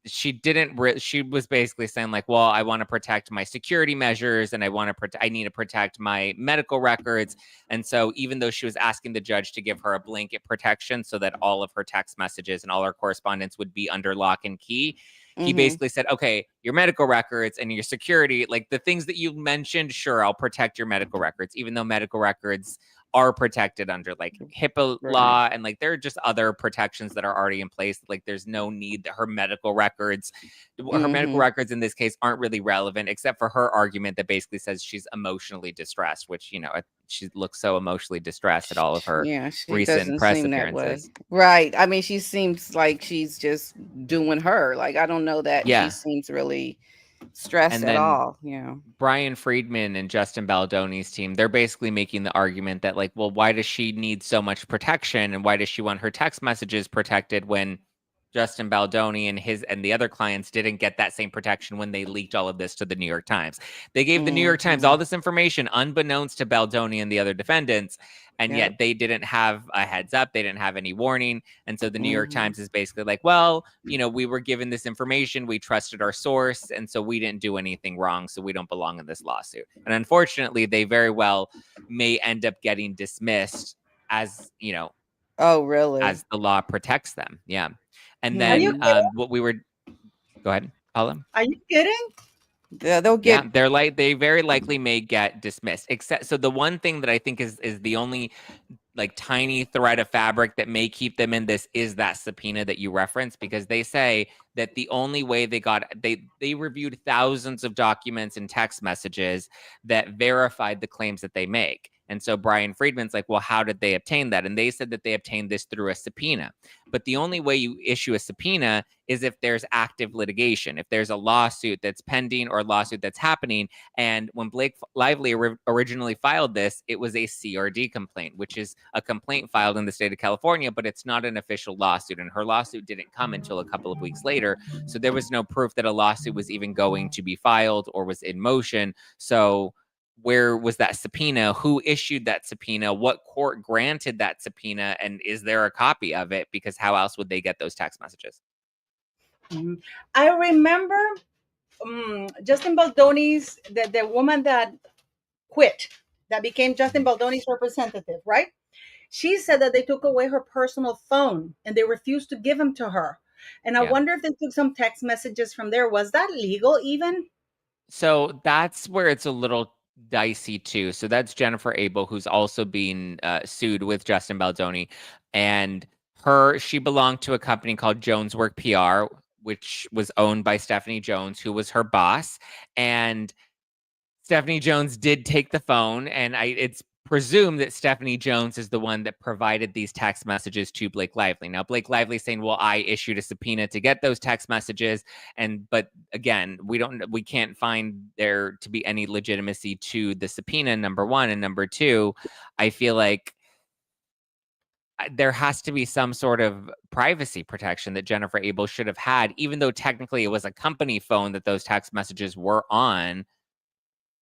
she was basically saying like, well, I want to protect my security measures and I need to protect my medical records. And so even though she was asking the judge to give her a blanket protection so that all of her text messages and all her correspondence would be under lock and key, he basically said, okay, your medical records and your security, like the things that you mentioned, sure, I'll protect your medical records, even though medical records are protected under like HIPAA law, and like there are just other protections that are already in place. Like there's no need that her medical records in this case aren't really relevant, except for her argument that basically says she's emotionally distressed, which, you know, she looks so emotionally distressed at all of her recent press appearances. Right. I mean, she seems like she's just doing her. Like, I don't know that she seems really stressed at all. Yeah. Brian Friedman and Justin Baldoni's team, they're basically making the argument that like, well, why does she need so much protection and why does she want her text messages protected when Justin Baldoni and the other clients didn't get that same protection when they leaked all of this to the New York Times? They gave the New York Times all this information unbeknownst to Baldoni and the other defendants, and yet they didn't have a heads up. They didn't have any warning. And so the New York Times is basically like, well, you know, we were given this information. We trusted our source. And so we didn't do anything wrong. So we don't belong in this lawsuit. And unfortunately, they very well may end up getting dismissed as, you know, as the law protects them. Yeah. And then what we were, go ahead, Paula. Are you kidding? Yeah, they'll get. Yeah, they very likely may get dismissed. Except, so the one thing that I think is the only like tiny thread of fabric that may keep them in this is that subpoena that you referenced, because they say that the only way they reviewed thousands of documents and text messages that verified the claims that they make. And so Brian Friedman's like, well, how did they obtain that? And they said that they obtained this through a subpoena. But the only way you issue a subpoena is if there's active litigation, if there's a lawsuit that's pending or a lawsuit that's happening. And when Blake Lively originally filed this, it was a CRD complaint, which is a complaint filed in the state of California, but it's not an official lawsuit. And her lawsuit didn't come until a couple of weeks later. So there was no proof that a lawsuit was even going to be filed or was in motion. So where was that subpoena? Who issued that subpoena? What court granted that subpoena? And is there a copy of it? Because how else would they get those text messages? I remember Justin Baldoni's, the woman that quit, that became Justin Baldoni's representative, right? She said that they took away her personal phone and they refused to give them to her. And I wonder if they took some text messages from there. Was that legal even? So that's where it's a little dicey too. So that's Jennifer Abel, who's also being sued with Justin Baldoni, and she belonged to a company called Jones Work PR, which was owned by Stephanie Jones, who was her boss. And Stephanie Jones did take the phone, and it's presumed that Stephanie Jones is the one that provided these text messages to Blake Lively. Now, Blake Lively saying, well, I issued a subpoena to get those text messages. But again, we can't find there to be any legitimacy to the subpoena, number one. And number two, I feel like there has to be some sort of privacy protection that Jennifer Abel should have had, even though technically it was a company phone that those text messages were on.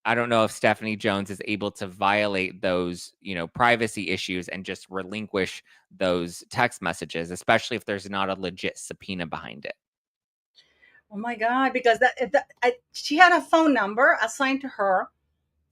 I don't know if Stephanie Jones is able to violate those, privacy issues and just relinquish those text messages, especially if there's not a legit subpoena behind it. Oh my God, because she had a phone number assigned to her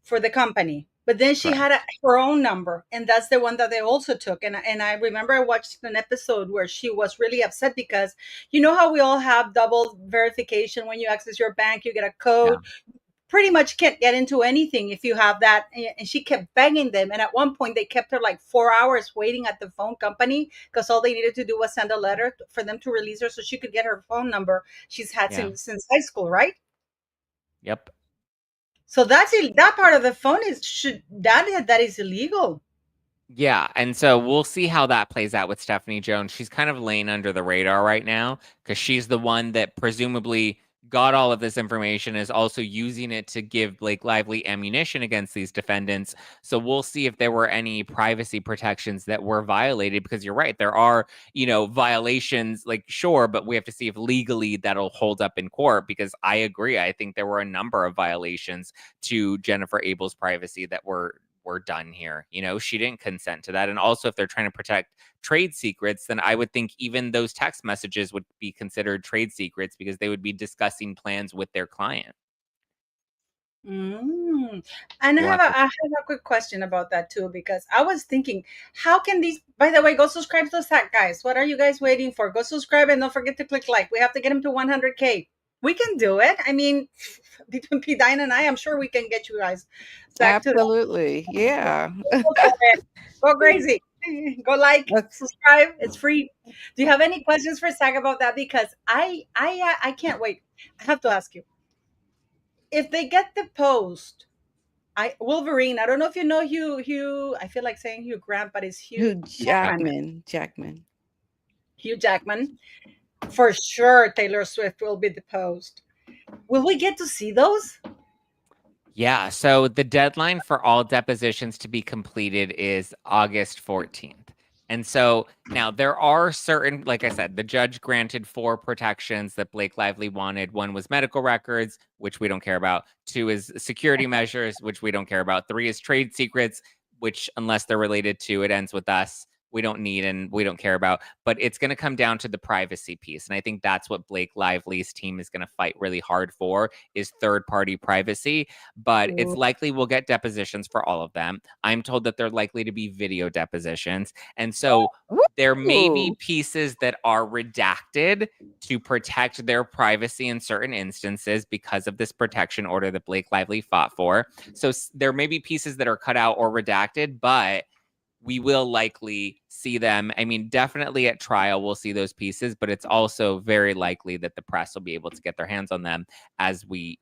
for the company, but then she had her own number, and that's the one that they also took. And I remember I watched an episode where she was really upset because you know how we all have double verification when you access your bank, you get a code. Yeah. Pretty much can't get into anything if you have that. And she kept begging them. And at one point they kept her like 4 hours waiting at the phone company because all they needed to do was send a letter for them to release her so she could get her phone number she's had since high school, right? Yep. So that part of the phone that is illegal. Yeah, and so we'll see how that plays out with Stephanie Jones. She's kind of laying under the radar right now because she's the one that presumably got all of this information, is also using it to give Blake Lively ammunition against these defendants. So we'll see if there were any privacy protections that were violated, because you're right, there are, violations, like, sure, but we have to see if legally that'll hold up in court, because I agree. I think there were a number of violations to Jennifer Abel's privacy that were we're done here. She didn't consent to that. And also, if they're trying to protect trade secrets, then I would think even those text messages would be considered trade secrets because they would be discussing plans with their client. And I have a quick question about that too, because I was thinking, how can these, by the way, go subscribe to that, guys. What are you guys waiting for? Go subscribe and don't forget to click like. We have to get him to 100K. We can do it. I mean, between PDina and I, I'm sure we can get you guys back Absolutely. Yeah. Go crazy. Go like, subscribe. It's free. Do you have any questions for Zach about that? Because I can't wait. I have to ask you. If they get deposed, Wolverine, I don't know if you know Hugh, I feel like saying Hugh Grant, but it's Hugh Jackman. Hugh Jackman. For sure, Taylor Swift will be deposed. Will we get to see those? Yeah, so the deadline for all depositions to be completed is August 14th. And so now there are certain, like I said, the judge granted 4 protections that Blake Lively wanted. 1 was medical records, which we don't care about. 2 is security measures, which we don't care about. 3 is trade secrets, which unless they're related to It Ends With Us, we don't need and we don't care about. But it's going to come down to the privacy piece. And I think that's what Blake Lively's team is going to fight really hard for, is third-party privacy. But it's likely we'll get depositions for all of them. I'm told that they're likely to be video depositions. And so there may be pieces that are redacted to protect their privacy in certain instances because of this protection order that Blake Lively fought for. So there may be pieces that are cut out or redacted, but we will likely see them. I mean, definitely at trial, we'll see those pieces, but it's also very likely that the press will be able to get their hands on them as we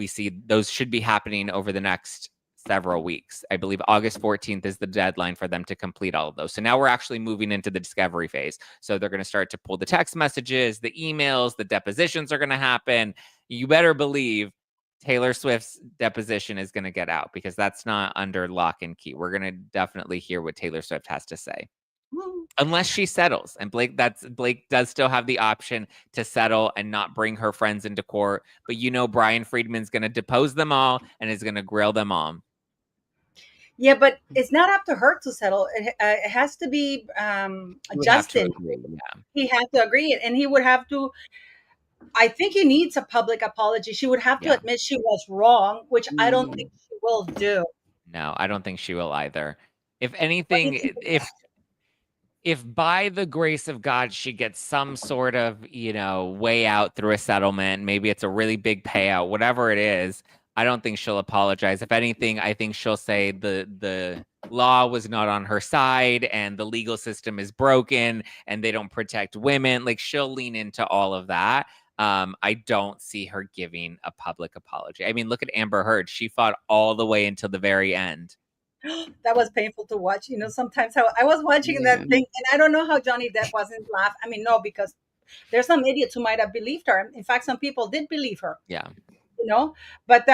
see those should be happening over the next several weeks. I believe August 14th is the deadline for them to complete all of those. So now we're actually moving into the discovery phase. So they're going to start to pull the text messages, the emails, the depositions are going to happen. You better believe Taylor Swift's deposition is going to get out because that's not under lock and key. We're going to definitely hear what Taylor Swift has to say. Unless she settles. And Blake does still have the option to settle and not bring her friends into court. But Brian Friedman's going to depose them all and is going to grill them all. Yeah, but it's not up to her to settle. It has to be Justin. He has to agree. And he would have to, I think he needs a public apology. She would have to admit she was wrong, which I don't think she will do. No, I don't think she will either. If anything, if by the grace of God she gets some sort of, way out through a settlement, maybe it's a really big payout, whatever it is, I don't think she'll apologize. If anything, I think she'll say the law was not on her side and the legal system is broken and they don't protect women. Like, she'll lean into all of that. I don't see her giving a public apology. I mean, look at Amber Heard. She fought all the way until the very end. That was painful to watch. Sometimes I was watching that thing and I don't know how Johnny Depp wasn't laughing. I mean, no, because there's some idiots who might have believed her. In fact, some people did believe her. Yeah. But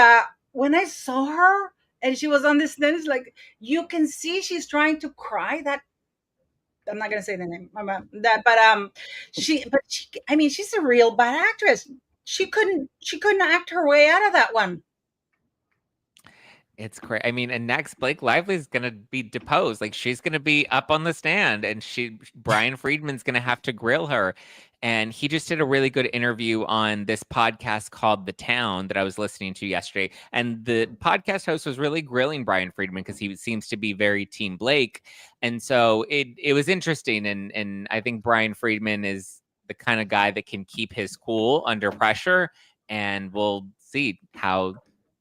when I saw her and she was on this stand, it's like, you can see she's trying to cry. That I'm not gonna say the name, I mean, she's a real bad actress. She couldn't act her way out of that one. It's crazy. I mean, and next Blake Lively is gonna be deposed. Like, she's gonna be up on the stand, and Brian Friedman's gonna have to grill her. And he just did a really good interview on this podcast called The Town that I was listening to yesterday. And the podcast host was really grilling Brian Friedman because he seems to be very Team Blake. And so it was interesting. And I think Brian Friedman is the kind of guy that can keep his cool under pressure. And we'll see how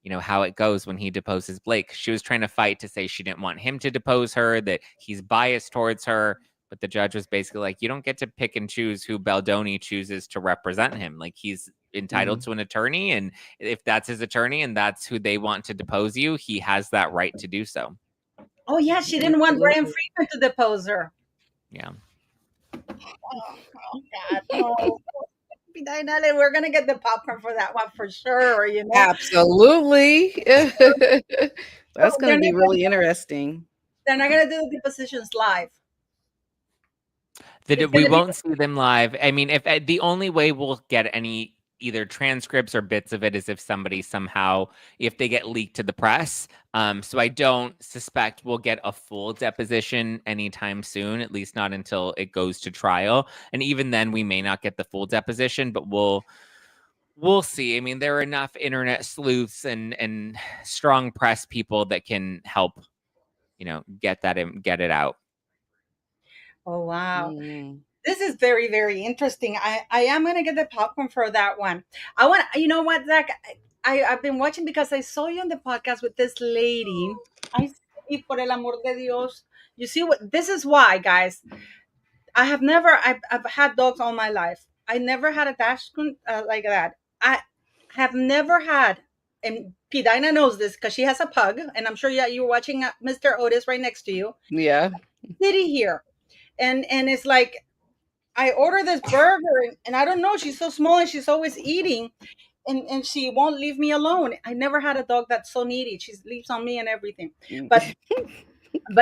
it goes when he deposes Blake. She was trying to fight to say she didn't want him to depose her, that he's biased towards her. But the judge was basically like, you don't get to pick and choose who Baldoni chooses to represent him. Like, he's entitled to an attorney. And if that's his attorney and that's who they want to depose you, he has that right to do so. Oh, yeah. She didn't want Brian Friedman to depose her. Yeah. Oh God. Oh. We're going to get the popcorn for that one for sure. Absolutely. That's going to be really interesting. They're not going to do the depositions live. We won't see them live. I mean, if the only way we'll get any either transcripts or bits of it as if somebody somehow, if they get leaked to the press. So I don't suspect we'll get a full deposition anytime soon, at least not until it goes to trial. And even then we may not get the full deposition, but we'll see. I mean, there are enough internet sleuths and strong press people that can help, get it out. Oh, wow. This is very, very interesting. I am going to get the popcorn for that one. You know what, Zach? I've been watching because I saw you on the podcast with this lady. Y por el amor de Dios. You see this is why, guys. I've had dogs all my life. I never had a dachshund like that. I have never had, and PDina knows this because she has a pug, and I'm sure you're watching Mr. Otis right next to you. Yeah. Kitty here. And it's like, I order this burger and I don't know, she's so small and she's always eating and she won't leave me alone. I never had a dog that's so needy. She sleeps on me and everything. But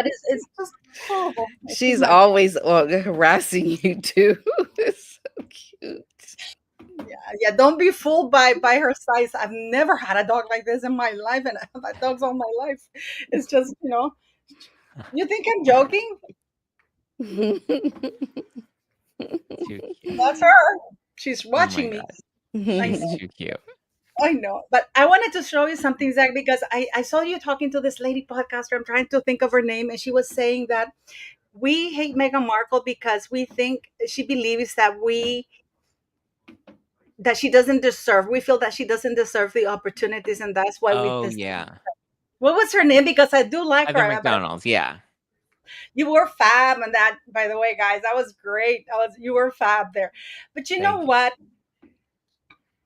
it's just horrible. She's always harassing you too. It's so cute. Yeah, don't be fooled by her size. I've never had a dog like this in my life, and I've had dogs all my life. It's just, you think I'm joking? That's her. She's watching me. She's too cute. I know, but I wanted to show you something, Zach, because I saw you talking to this lady podcaster. I'm trying to think of her name, and she was saying that we hate Meghan Markle because she believes that she doesn't deserve. We feel that she doesn't deserve the opportunities, and that's why yeah. What was her name? Because I do like Heather her. McDonald's, yeah. You were fab, and that, by the way, guys, that was great. You were fab there. But you know what?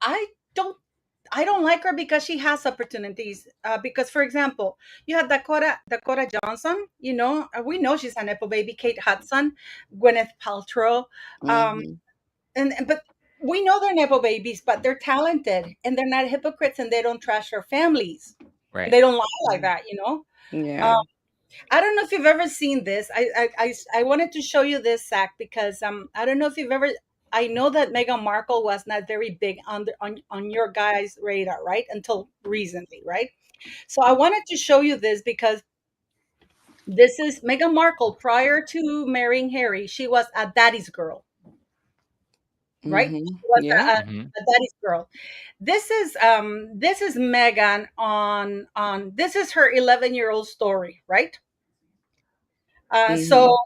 I don't like her because she has opportunities. Because, for example, you have Dakota Johnson. We know she's a Nepo baby. Kate Hudson, Gwyneth Paltrow, but we know they're Nepo babies, but they're talented and they're not hypocrites and they don't trash their families. Right. They don't lie like that. Yeah. I don't know if you've ever seen this. I wanted to show you this, Zach, because I don't know if you've ever. I know that Meghan Markle was not very big on your guys' radar, right? Until recently, right? So I wanted to show you this because this is Meghan Markle prior to marrying Harry. She was a daddy's girl, right? She was a daddy's girl. This is Meghan on this is her 11-year-old story, right? So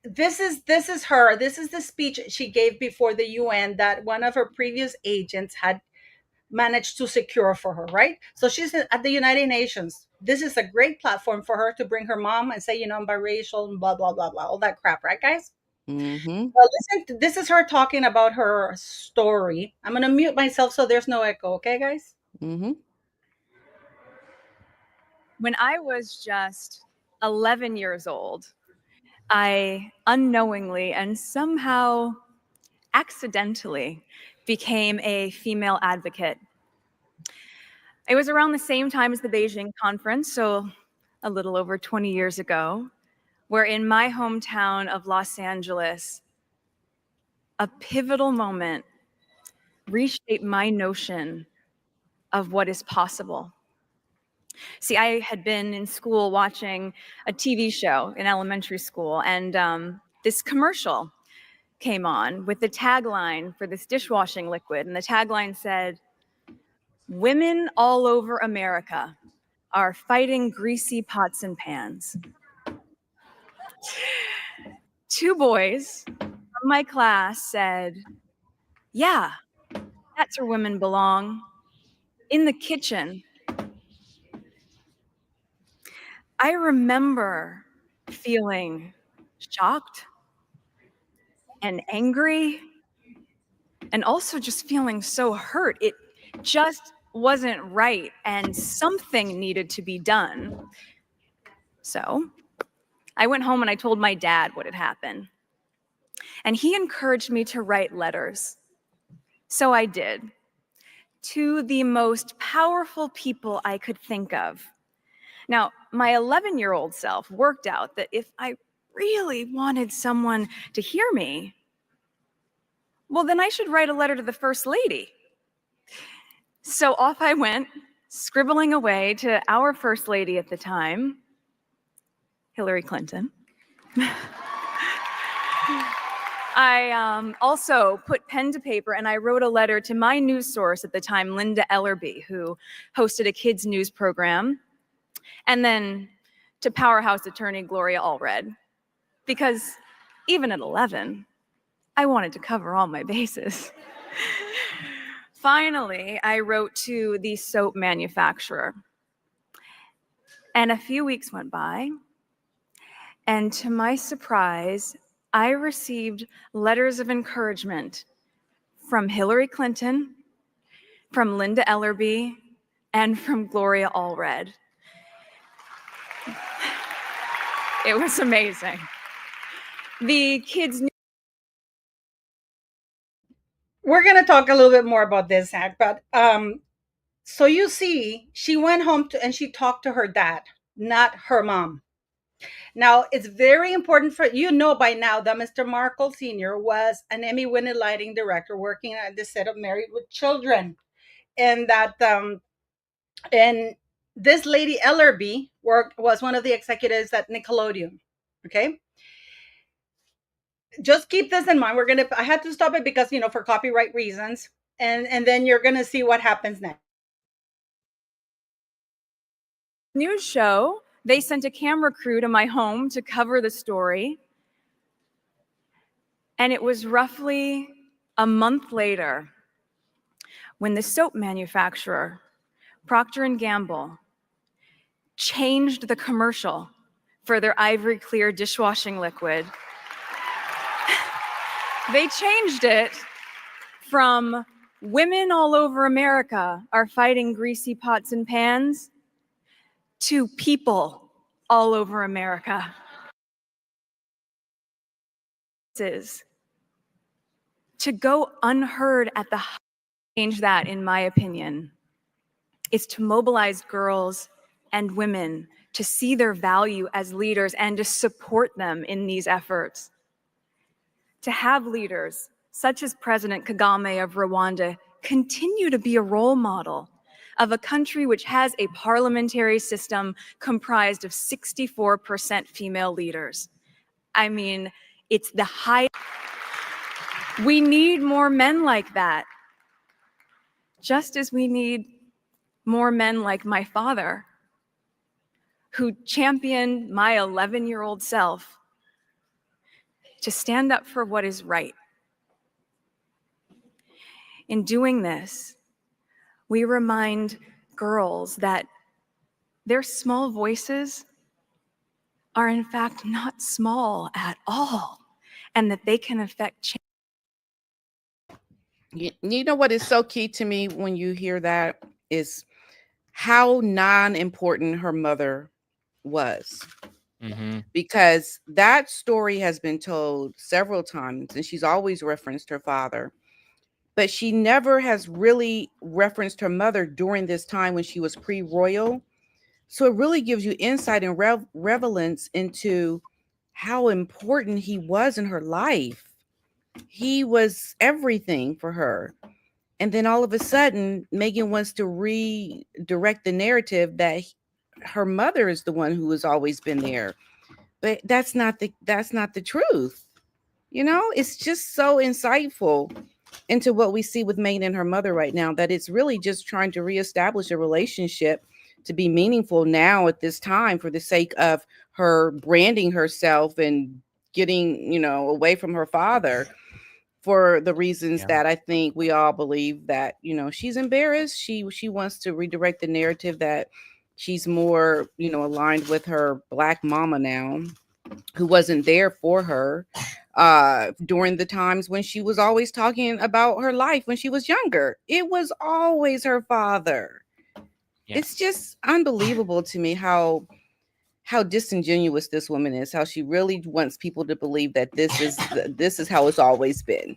this is her. This is the speech she gave before the UN that one of her previous agents had managed to secure for her, right? So she's at the United Nations. This is a great platform for her to bring her mom and say, I'm biracial and blah, blah, blah, blah, all that crap, right, guys? Well, listen, this is her talking about her story. I'm going to mute myself so there's no echo, okay, guys? When I was just 11 years old, I unknowingly and somehow accidentally became a female advocate. It was around the same time as the Beijing conference, so a little over 20 years ago, where in my hometown of Los Angeles, a pivotal moment reshaped my notion of what is possible. See, I had been in school watching a TV show in elementary school, and this commercial came on with the tagline for this dishwashing liquid. And the tagline said, "Women all over America are fighting greasy pots and pans." 2 boys from my class said, "Yeah, that's where women belong, in the kitchen." I remember feeling shocked and angry and also just feeling so hurt. It just wasn't right and something needed to be done. So I went home and I told my dad what had happened. And he encouraged me to write letters. So I did, to the most powerful people I could think of. Now, my 11-year-old self worked out that if I really wanted someone to hear me, well, then I should write a letter to the First Lady. So off I went, scribbling away to our first lady at the time, Hillary Clinton. I also put pen to paper and I wrote a letter to my news source at the time, Linda Ellerby, who hosted a kids' news program, and then to powerhouse attorney Gloria Allred, because even at 11, I wanted to cover all my bases. Finally, I wrote to the soap manufacturer, and a few weeks went by, and to my surprise, I received letters of encouragement from Hillary Clinton, from Linda Ellerby, and from Gloria Allred. It was amazing. The kids. We're going to talk a little bit more about this, Zach, but so you see, she went home and she talked to her dad, not her mom. Now, it's very important for you know by now that Mr. Markle Sr. was an Emmy-winning lighting director working at the set of Married with Children, and that and this lady Ellerby was one of the executives at Nickelodeon. Okay, just keep this in mind. I had to stop it because for copyright reasons, and then you're gonna see what happens next. News show. They sent a camera crew to my home to cover the story. And it was roughly a month later when the soap manufacturer, Procter & Gamble, changed the commercial for their Ivory Clear dishwashing liquid. They changed it from "Women all over America are fighting greasy pots and pans" to "People all over America." To go unheard at the change that, in my opinion, is to mobilize girls and women to see their value as leaders and to support them in these efforts. To have leaders such as President Kagame of Rwanda continue to be a role model of a country which has a parliamentary system comprised of 64% female leaders. I mean, it's the high. We need more men like that, just as we need more men like my father, who championed my 11-year-old self to stand up for what is right. In doing this, we remind girls that their small voices are in fact not small at all, and that they can affect change. You know what is so key to me when you hear that is how non-important her mother was. Mm-hmm. Because that story has been told several times and she's always referenced her father, but she never has really referenced her mother during this time when she was pre-royal. So it really gives you insight and relevance into how important he was in her life. He was everything for her. And then all of a sudden, Meghan wants to redirect the narrative that her mother is the one who has always been there. But that's not the truth. It's just so insightful into what we see with Meghan and her mother right now, that it's really just trying to reestablish a relationship to be meaningful now at this time for the sake of her branding herself and getting, away from her father. For the reasons that I think we all believe that, she's embarrassed. She wants to redirect the narrative that she's more, aligned with her Black mama now, who wasn't there for her during the times when she was always talking about her life when she was younger. It was always her father. Yeah. It's just unbelievable to me how disingenuous this woman is, how she really wants people to believe that this is how it's always been,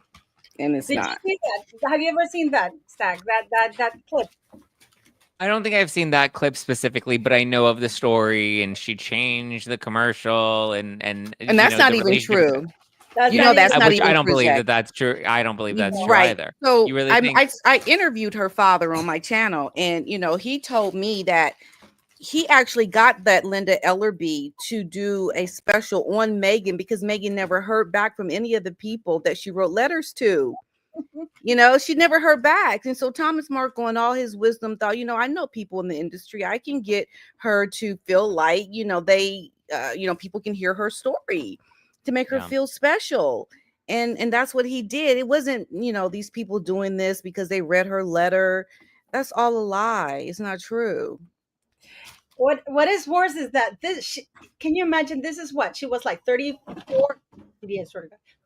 and it's not. You see that? Have you ever seen that, Stag? That clip? I don't think I've seen that clip specifically, but I know of the story, and she changed the commercial, and that's not even true. That's You not know, even that's not Which I even don't believe project. that's true. I don't believe that's true Right. either. So You really think? I interviewed her father on my channel, and he told me that he actually got that Linda Ellerby to do a special on Meghan because Meghan never heard back from any of the people that she wrote letters to. She never heard back. And so Thomas Markle and all his wisdom thought, I know people in the industry. I can get her to feel like, they, people can hear her story to make her feel special. And that's what he did. It wasn't, these people doing this because they read her letter. That's all a lie. It's not true. What is worse is that can you imagine, this is what she was like 34,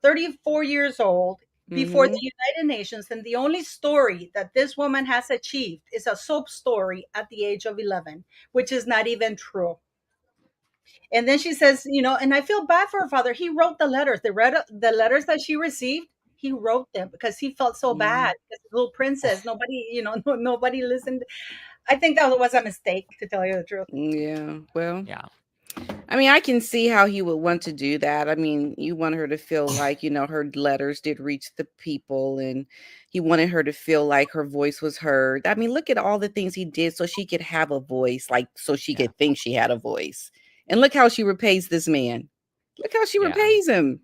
34 years old before the United Nations, and the only story that this woman has achieved is a soap story at the age of 11, which is not even true. And then she says, and I feel bad for her father. He wrote the letters. The letters that she received, he wrote them because he felt so bad. Because the little princess, nobody, nobody listened. I think that was a mistake, to tell you the truth. Yeah. Well, Yeah. I mean, I can see how he would want to do that. I mean, you want her to feel like, her letters did reach the people, and he wanted her to feel like her voice was heard. I mean, look at all the things he did so she could have a voice, like so she could think she had a voice. And look how she repays this man. Look how she repays him.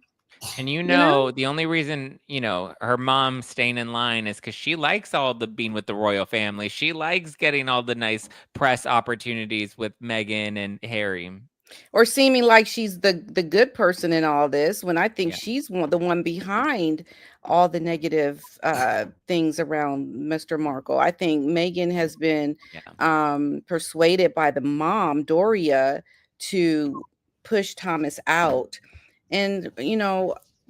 And the only reason, her mom staying in line is because she likes all the being with the royal family. She likes getting all the nice press opportunities with Meghan and Harry. Or seeming like she's the good person in all this, when I think she's the one behind all the negative things around Mr. Markle. I think Meghan has been persuaded by the mom, Doria, to push Thomas out. And,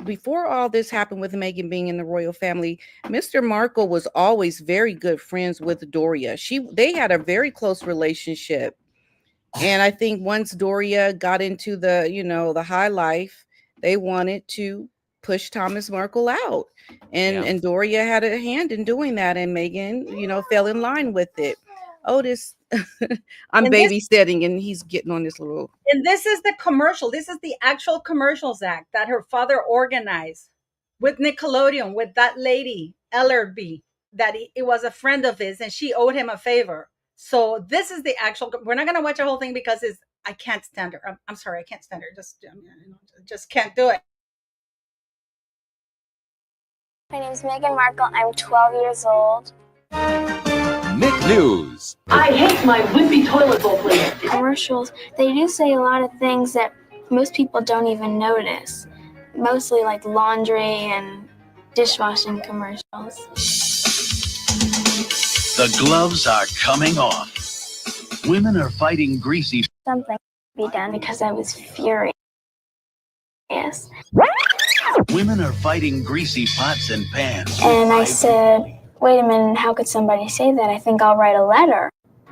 before all this happened with Meghan being in the royal family, Mr. Markle was always very good friends with Doria. They had a very close relationship. And I think once Doria got into the high life, they wanted to push Thomas Markle out. And Doria had a hand in doing that. And Meghan, fell in line with it. Otis, I'm babysitting, and he's getting on this little. And this is the commercial. This is the actual commercial, Zach, that her father organized with Nickelodeon, with that lady, Ellerby, that it was a friend of his, and she owed him a favor. So this is the actual. We're not going to watch the whole thing because I can't stand her. I'm sorry, I can't stand her. Just can't do it. My name is Meghan Markle. I'm 12 years old. Nick News. I hate my wimpy toilet bowl cleaner. Commercials, they do say a lot of things that most people don't even notice. Mostly like laundry and dishwashing commercials. The gloves are coming off. Women are fighting greasy. Something to be done because I was furious. Women are fighting greasy pots and pans. And I said, wait a minute, how could somebody say that? I think I'll write a letter.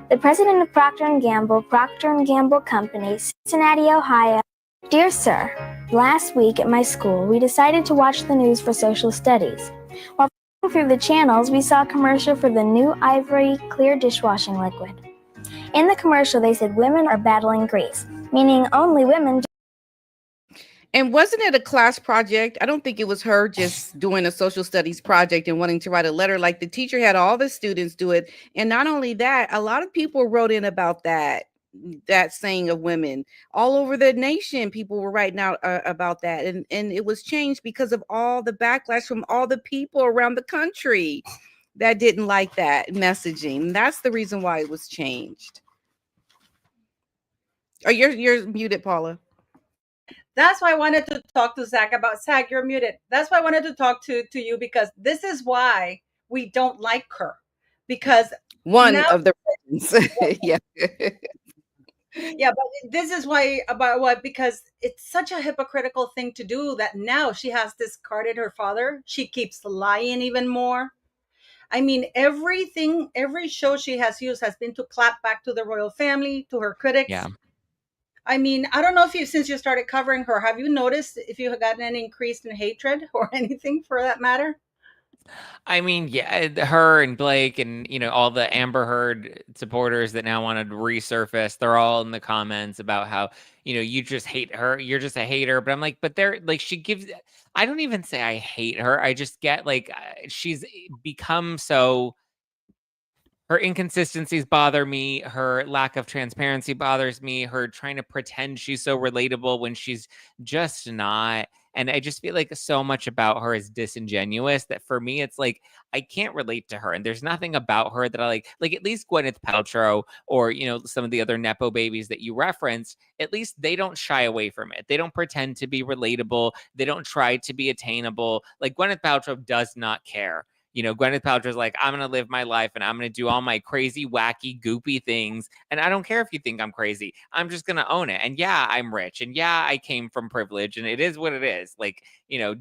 The president of Procter & Gamble Company, Cincinnati, Ohio. Dear sir, last week at my school, we decided to watch the news for social studies. While through the channels, we saw a commercial for the new Ivory Clear dishwashing liquid. In the commercial, they said women are battling grease, meaning only women. And wasn't it a class project? I don't think it was her just doing a social studies project and wanting to write a letter. Like, the teacher had all the students do it. And not only that, a lot of people wrote in about that saying of women all over the nation. People were writing out about that. And it was changed because of all the backlash from all the people around the country that didn't like that messaging. That's the reason why it was changed. Oh, you're muted, Paula. That's why I wanted to talk to Zach about. Zach, you're muted. That's why I wanted to talk to you, because this is why we don't like her. Because one of the reasons. Yeah. Yeah, but this is why, about what, because it's such a hypocritical thing to do, that now she has discarded her father. She keeps lying even more. I mean, every show she has used has been to clap back to the royal family, to her critics. Yeah. I mean, I don't know if since you started covering her, have you noticed if you have gotten an increase in hatred or anything for that matter? I mean, yeah, her and Blake and, all the Amber Heard supporters that now want to resurface, they're all in the comments about how, you just hate her. You're just a hater. But I'm like, but they're like, I don't even say I hate her. I just get like, she's become so. Her inconsistencies bother me. Her lack of transparency bothers me. Her trying to pretend she's so relatable when she's just not. And I just feel like so much about her is disingenuous that for me, it's like, I can't relate to her. And there's nothing about her that I like. Like at least Gwyneth Paltrow or, some of the other Nepo babies that you referenced, at least they don't shy away from it. They don't pretend to be relatable. They don't try to be attainable. Like Gwyneth Paltrow does not care. Gwyneth Paltrow's like, I'm going to live my life and I'm going to do all my crazy, wacky, goopy things. And I don't care if you think I'm crazy. I'm just going to own it. And yeah, I'm rich. And yeah, I came from privilege and it is what it is. Like,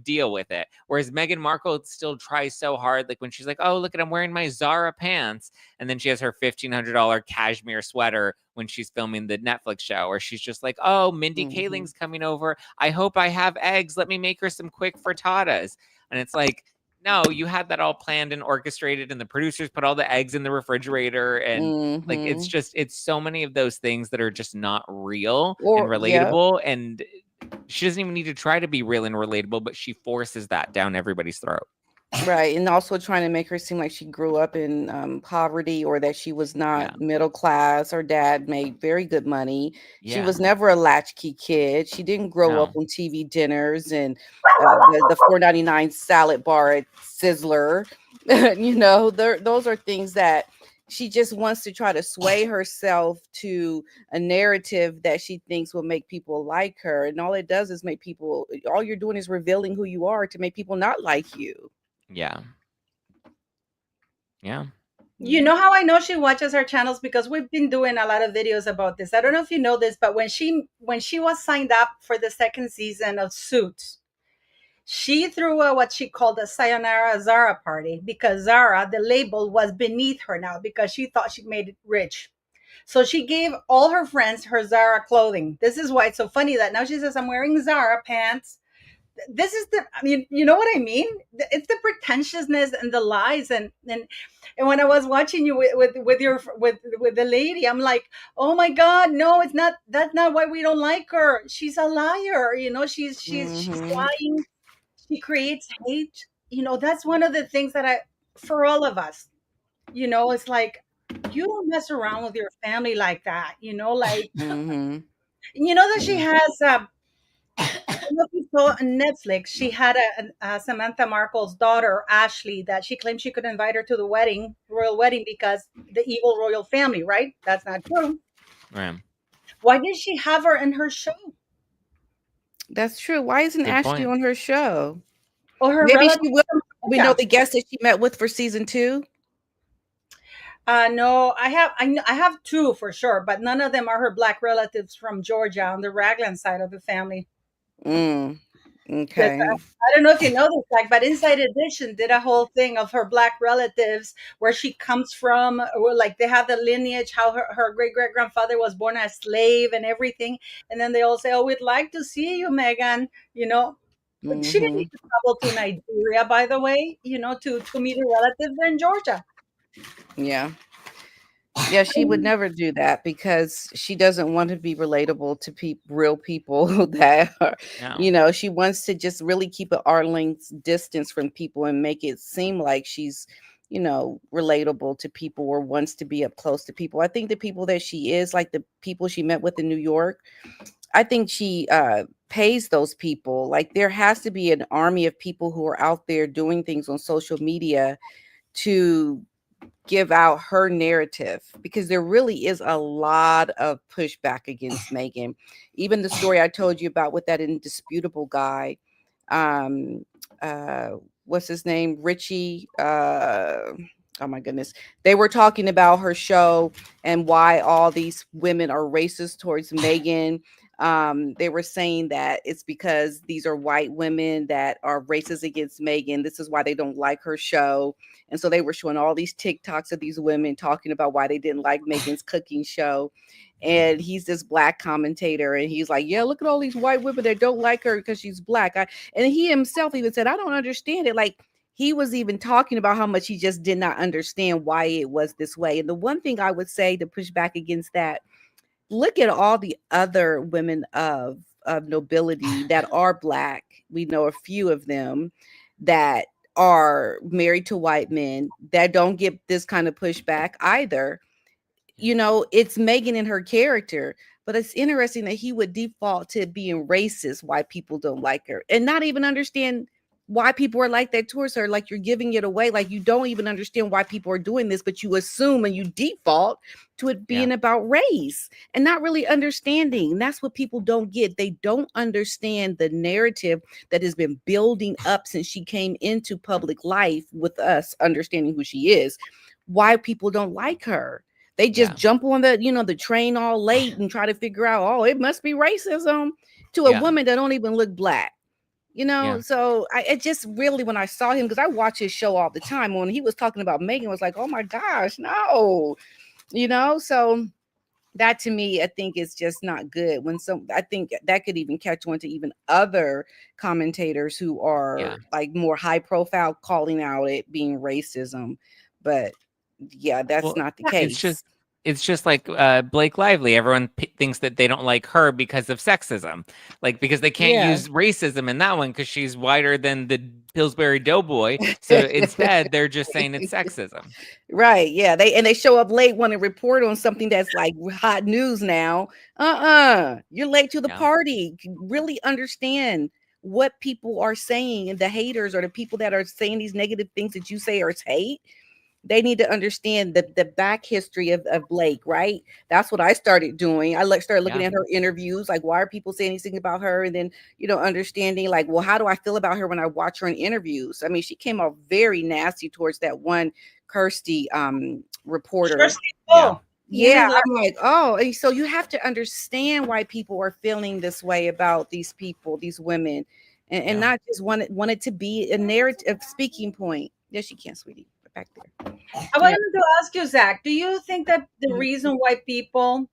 deal with it. Whereas Meghan Markle still tries so hard. Like when she's like, oh, look at, I'm wearing my Zara pants. And then she has her $1,500 cashmere sweater when she's filming the Netflix show. Or she's just like, oh, Mindy Kaling's coming over. I hope I have eggs. Let me make her some quick frittatas. And it's like, no, you had that all planned and orchestrated and the producers put all the eggs in the refrigerator and like it's so many of those things that are just not real and relatable and she doesn't even need to try to be real and relatable, but she forces that down everybody's throat. Right. And also trying to make her seem like she grew up in poverty or that she was not middle class. Her dad made very good money. She was never a latchkey kid. She didn't grow up on TV dinners and the $4.99 salad bar at Sizzler. Those are things that she just wants to try to sway herself to a narrative that she thinks will make people like her. And all it does is all you're doing is revealing who you are to make people not like you. Yeah. You know how I know she watches our channels? Because we've been doing a lot of videos about this. I don't know if you know this, but when she was signed up for the second season of Suits, she threw what she called a Sayonara Zara party because Zara, the label, was beneath her now because she thought she made it rich. So she gave all her friends her Zara clothing. This is why it's so funny that now she says, I'm wearing Zara pants. This is you know what I mean? It's the pretentiousness and the lies. And when I was watching you with the lady, I'm like, oh my God, no, it's not. That's not why we don't like her. She's a liar. She's lying. She creates hate. That's one of the things that for all of us, it's like, you don't mess around with your family like that. Like, that she has, on Netflix, she had a Samantha Markle's daughter, Ashley, that she claimed she could invite her to the royal wedding because the evil royal family, right? That's not true. Right. Why did she have her in her show? That's true. Why isn't Good Ashley point. on her show? Or her Maybe relative she will. We know the guest that she met with for season 2. No, I have 2 for sure, but none of them are her Black relatives from Georgia on the Ragland side of the family. Okay. I don't know if you know this, but Inside Edition did a whole thing of her Black relatives, where she comes from, or like they have the lineage, how her great-great-grandfather was born as a slave and everything. And then they all say, oh, we'd like to see you, Meghan. She didn't need to travel to Nigeria, by the way, to meet her relatives in Georgia. Yeah, she would never do that because she doesn't want to be relatable to real people that are, she wants to just really keep an arm's length distance from people and make it seem like she's, relatable to people or wants to be up close to people. I think the people that she is, like the people she met with in New York, I think she pays those people. Like there has to be an army of people who are out there doing things on social media to give out her narrative, because there really is a lot of pushback against Meghan. Even the story I told you about with that indisputable guy, what's his name? Richie. Oh my goodness. They were talking about her show and why all these women are racist towards Meghan. They were saying that it's because these are white women that are racist against Meghan. This is why they don't like her show. And so they were showing all these TikToks of these women talking about why they didn't like Meghan's cooking show. And he's this black commentator, and he's like, yeah, look at all these white women that don't like her because she's black. And he himself even said, I don't understand it. Like, he was even talking about how much he just did not understand why it was this way. And the one thing I would say to push back against that, look at all the other women of nobility that are Black. We know a few of them that are married to white men that don't get this kind of pushback either. You know, it's Meghan and her character, but it's interesting that he would default to being racist, why people don't like her, and not even understand why people are like that towards her. Like, you're giving it away. Like, you don't even understand why people are doing this, but you assume and you default to it being about race and not really understanding. And that's what people don't get. They don't understand the narrative that has been building up since she came into public life with us understanding who she is, why people don't like her. They just jump on the, you know, the train all late and try to figure out, oh, it must be racism to a woman that don't even look Black, you know? So it just really, when I saw him, because I watch his show all the time, when he was talking about Meghan, I was like, oh my gosh, no, you know? So that to me, I think is just not good. I think that could even catch on to even other commentators who are like more high profile, calling out it being racism. But that's not the case. It's just like Blake Lively. Everyone thinks that they don't like her because of sexism, like because they can't use racism in that one because she's whiter than the Pillsbury Doughboy. So instead, they're just saying it's sexism. Right? Yeah. They show up late, want to report on something that's like hot news now. You're late to the party. Really understand what people are saying, and the haters or the people that are saying these negative things that you say are hate. They need to understand the back history of Blake, right? That's what I started doing. I started looking at her interviews, like, why are people saying anything about her? And then, you know, understanding like, well, how do I feel about her when I watch her in interviews? I mean, she came off very nasty towards that one Kirsty reporter. Yeah, I'm like, oh, and so you have to understand why people are feeling this way about these people, these women, and not just want it to be a narrative speaking point. Yes, you can, sweetie. Back there. I wanted to ask you, Zach, do you think that the reason why people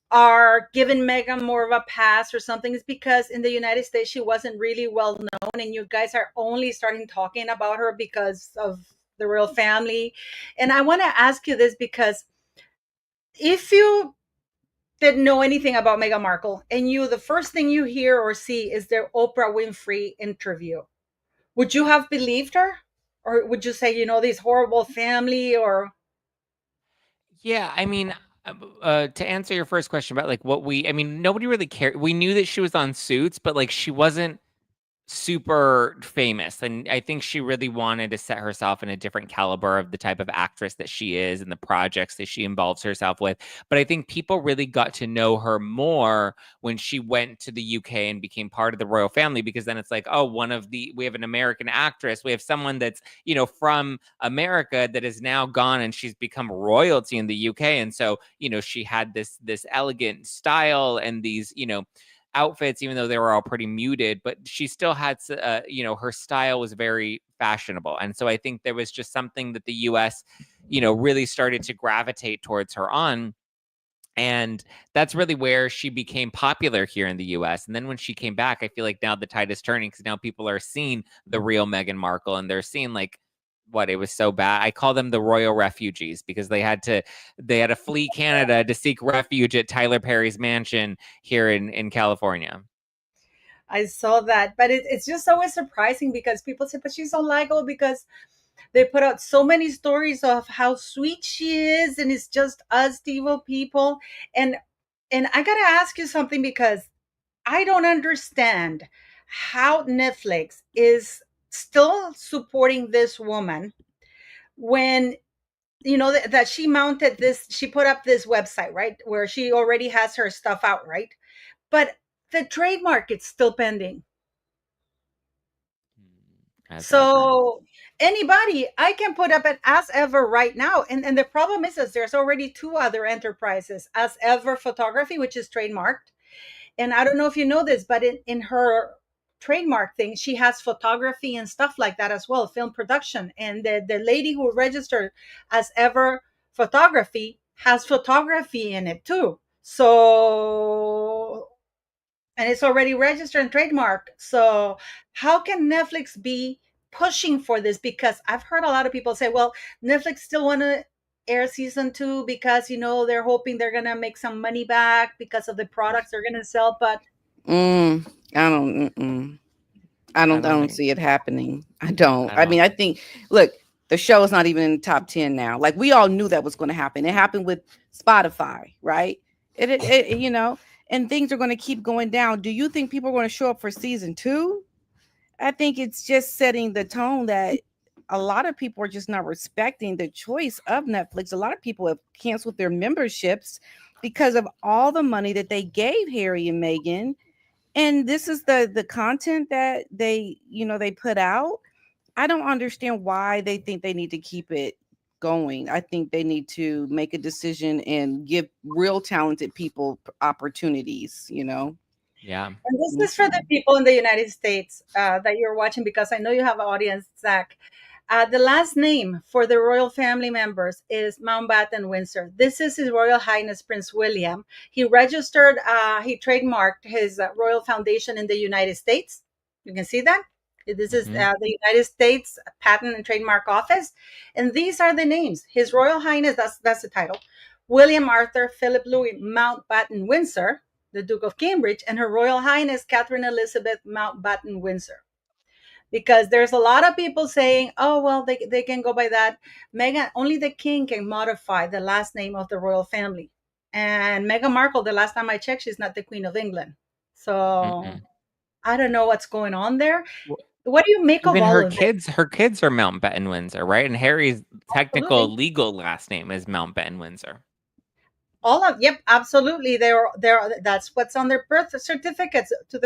are giving Meghan more of a pass or something is because in the United States she wasn't really well known, and you guys are only starting talking about her because of the royal family? And I want to ask you this because if you didn't know anything about Meghan Markle and the first thing you hear or see is their Oprah Winfrey interview, would you have believed her? Or would you say, you know, this horrible family? Or I mean, to answer your first question about like nobody really cared. We knew that she was on Suits, but like she wasn't super famous, and I think she really wanted to set herself in a different caliber of the type of actress that she is and the projects that she involves herself with. But I think people really got to know her more when she went to the UK and became part of the royal family, because then it's like, oh, we have an American actress, we have someone that's, you know, from America that is now gone and she's become royalty in the UK. And so, you know, she had this elegant style and these, you know, outfits, even though they were all pretty muted, but she still had, you know, her style was very fashionable. And so I think there was just something that the US, you know, really started to gravitate towards her on. And that's really where she became popular here in the US. And then when she came back, I feel like now the tide is turning, because now people are seeing the real Meghan Markle, and they're seeing like, what, it was so bad. I call them the royal refugees, because they had to flee Canada to seek refuge at Tyler Perry's mansion here in California. I saw that, but it's just always surprising because people say, but she's unlikable, because they put out so many stories of how sweet she is, and it's just us Devo people. And I gotta ask you something, because I don't understand how Netflix is still supporting this woman when, you know, that she put up this website, right, where she already has her stuff out, right? But the trademark, it's still pending. So anybody, I can put up an As Ever right now. And the problem is there's already two other enterprises, As Ever Photography, which is trademarked. And I don't know if you know this, but in her trademark thing, she has photography and stuff like that as well, film production. And the lady who registered As Ever Photography has photography in it too. So, and it's already registered and trademarked. So how can Netflix be pushing for this? Because I've heard a lot of people say, well, Netflix still want to air season 2 because they're hoping they're gonna make some money back because of the products they're gonna sell. But I don't see it happening. I mean, I think, look, the show is not even in the top 10 now. Like, we all knew that was going to happen. It happened with Spotify, right? And things are going to keep going down. Do you think people are going to show up for season 2? I think it's just setting the tone that a lot of people are just not respecting the choice of Netflix. A lot of people have canceled their memberships because of all the money that they gave Harry and Meghan. And this is the content that they put out. I don't understand why they think they need to keep it going. I think they need to make a decision and give real talented people opportunities, Yeah. And this is for the people in the United States that you're watching, because I know you have an audience, Zach. The last name for the royal family members is Mountbatten Windsor. This is His Royal Highness Prince William. He registered, he trademarked his royal foundation in the United States. You can see that. This is the United States Patent and Trademark Office. And these are the names. His Royal Highness, that's the title, William Arthur Philip Louis Mountbatten Windsor, the Duke of Cambridge, and Her Royal Highness Catherine Elizabeth Mountbatten Windsor. Because there's a lot of people saying, oh, well, they can go by that. Meghan, only the king can modify the last name of the royal family. And Meghan Markle, the last time I checked, she's not the Queen of England. So I don't know what's going on there. What do you make of all of this? Her kids are Mountbatten Windsor, right? And Harry's technical legal last name is Mountbatten Windsor. Yep, absolutely. They're that's what's on their birth certificates to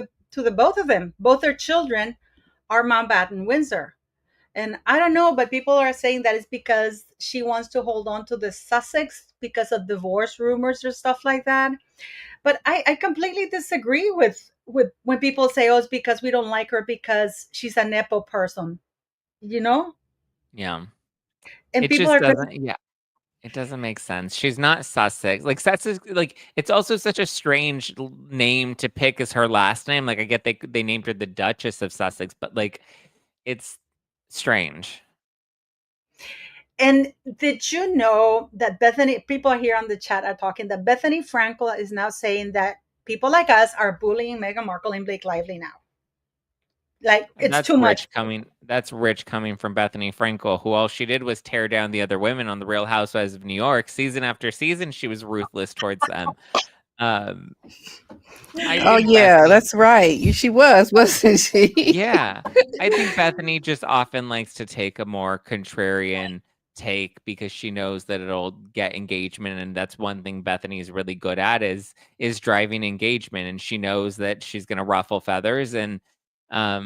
the both of them. Both their children are Mountbatten Windsor. And I don't know, but people are saying that it's because she wants to hold on to the Sussex because of divorce rumors or stuff like that. But I completely disagree with when people say, oh, it's because we don't like her because she's a Nepo person, Yeah. And people it doesn't make sense. She's not Sussex. Like, Sussex, like, it's also such a strange name to pick as her last name. Like, I get they named her the Duchess of Sussex, but like, it's strange. And did you know that people here on the chat are talking that Bethany Frankel is now saying that people like us are bullying Meghan Markle and Blake Lively now? Like, it's too much. That's rich coming from Bethany Frankel, who all she did was tear down the other women on the Real Housewives of New York. Season after season, she was ruthless towards them. That's right. She wasn't she? Yeah. I think Bethany just often likes to take a more contrarian take because she knows that it'll get engagement, and that's one thing Bethany is really good at is driving engagement, and she knows that she's going to ruffle feathers. And I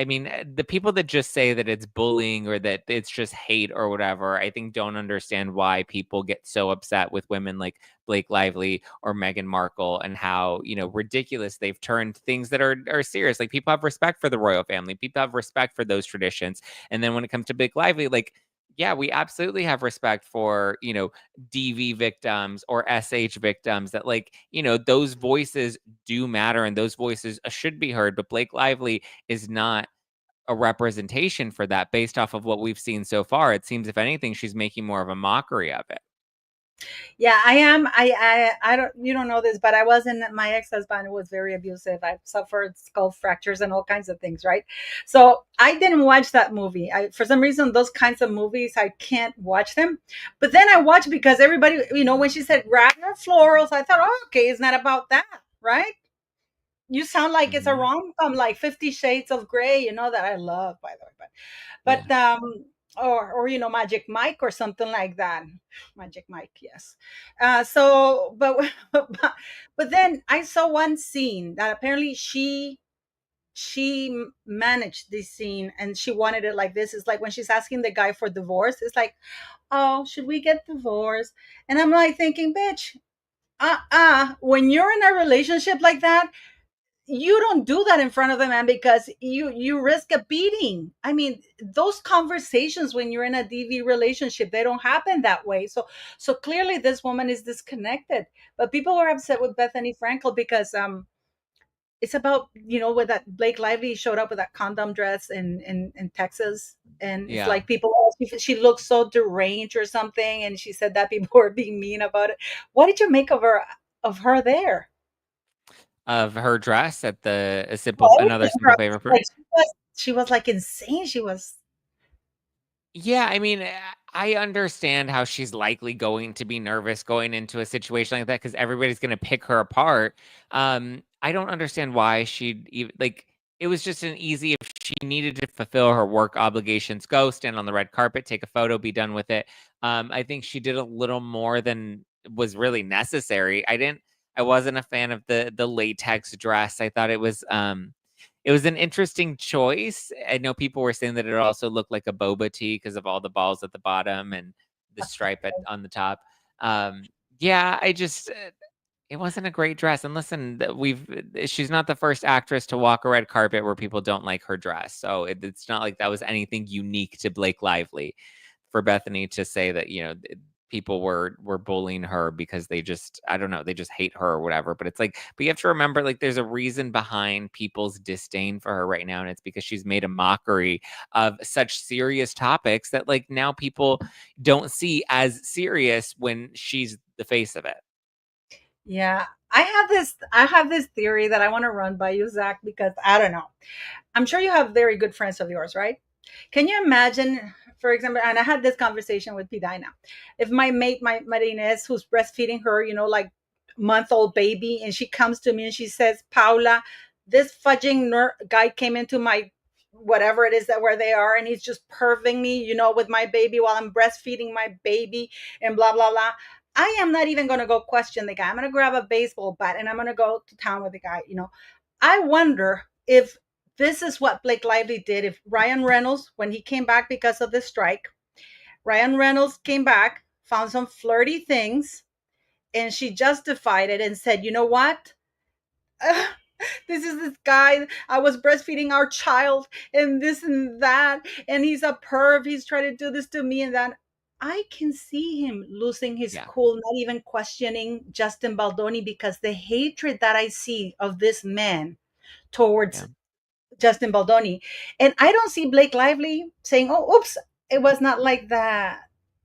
mean, the people that just say that it's bullying or that it's just hate or whatever, I think don't understand why people get so upset with women like Blake Lively or Meghan Markle and how, ridiculous they've turned things that are serious. Like, people have respect for the royal family. People have respect for those traditions. And then when it comes to Blake Lively, like, yeah, we absolutely have respect for, DV victims or SH victims, that, like, those voices do matter and those voices should be heard. But Blake Lively is not a representation for that based off of what we've seen so far. It seems, if anything, she's making more of a mockery of it. Yeah, I am. I don't, you don't know this, but my ex-husband was very abusive. I've suffered skull fractures and all kinds of things, right? So I didn't watch that movie. For some reason, those kinds of movies, I can't watch them. But then I watched because everybody, when she said Ragnar Florals, I thought, oh, okay, it's not about that, right? You sound like it's a rom-com, like 50 Shades of Grey, that I love, by the way. But or Magic Mike or something like that. Magic Mike, yes. But then I saw one scene that apparently she managed this scene and she wanted it like this. It's like when she's asking the guy for divorce, it's like, oh, should we get divorced? And I'm like thinking, bitch, when you're in a relationship like that, you don't do that in front of a man because you risk a beating. I mean, those conversations when you're in a DV relationship, they don't happen that way. So clearly this woman is disconnected. But people were upset with Bethany Frankel because it's about, with that Blake Lively showed up with that condom dress in Texas, and it's Yeah. like people, she looks so deranged or something, and she said that people were being mean about it. What did you make of her there? Of her dress at the Well, another everything, simple favor like party. she was like insane. She was. Yeah, I mean, I understand how she's likely going to be nervous going into a situation like that because everybody's going to pick her apart. I don't understand why she'd even like. It was just an easy if she needed to fulfill her work obligations, go stand on the red carpet, take a photo, be done with it. I think she did a little more than was really necessary. I wasn't a fan of the latex dress. I thought it was an interesting choice. I know people were saying that it also looked like a boba tea because of all the balls at the bottom and the stripe on the top. Yeah, it wasn't a great dress. And listen, she's not the first actress to walk a red carpet where people don't like her dress. So it's not like that was anything unique to Blake Lively. For Bethany to say that, people were bullying her because they just, I don't know, they just hate her or whatever. But it's like, but you have to remember, like, there's a reason behind people's disdain for her right now, and it's because she's made a mockery of such serious topics that, like, now people don't see as serious when she's the face of it. Yeah, I have this theory that I want to run by you, Zach, because I don't know. I'm sure you have very good friends of yours, right? Can you imagine, for example, and I had this conversation with PDina, if my mate, my Inez, who's breastfeeding her, like month-old baby, and she comes to me and she says, Paula, this fudging guy came into my whatever it is that where they are, and he's just perving me, with my baby while I'm breastfeeding my baby, and blah blah blah. I am not even going to go question the guy. I'm going to grab a baseball bat and I'm going to go to town with the guy. I wonder if this is what Blake Lively did. If Ryan Reynolds, when he came back because of the strike, Ryan Reynolds came back, found some flirty things, and she justified it and said, you know what? This is this guy. I was breastfeeding our child and this and that. And he's a perv. He's trying to do this to me and that. I can see him losing his cool, not even questioning Justin Baldoni, because the hatred that I see of this man towards Justin Baldoni. And I don't see Blake Lively saying, oh, oops, it was not like that.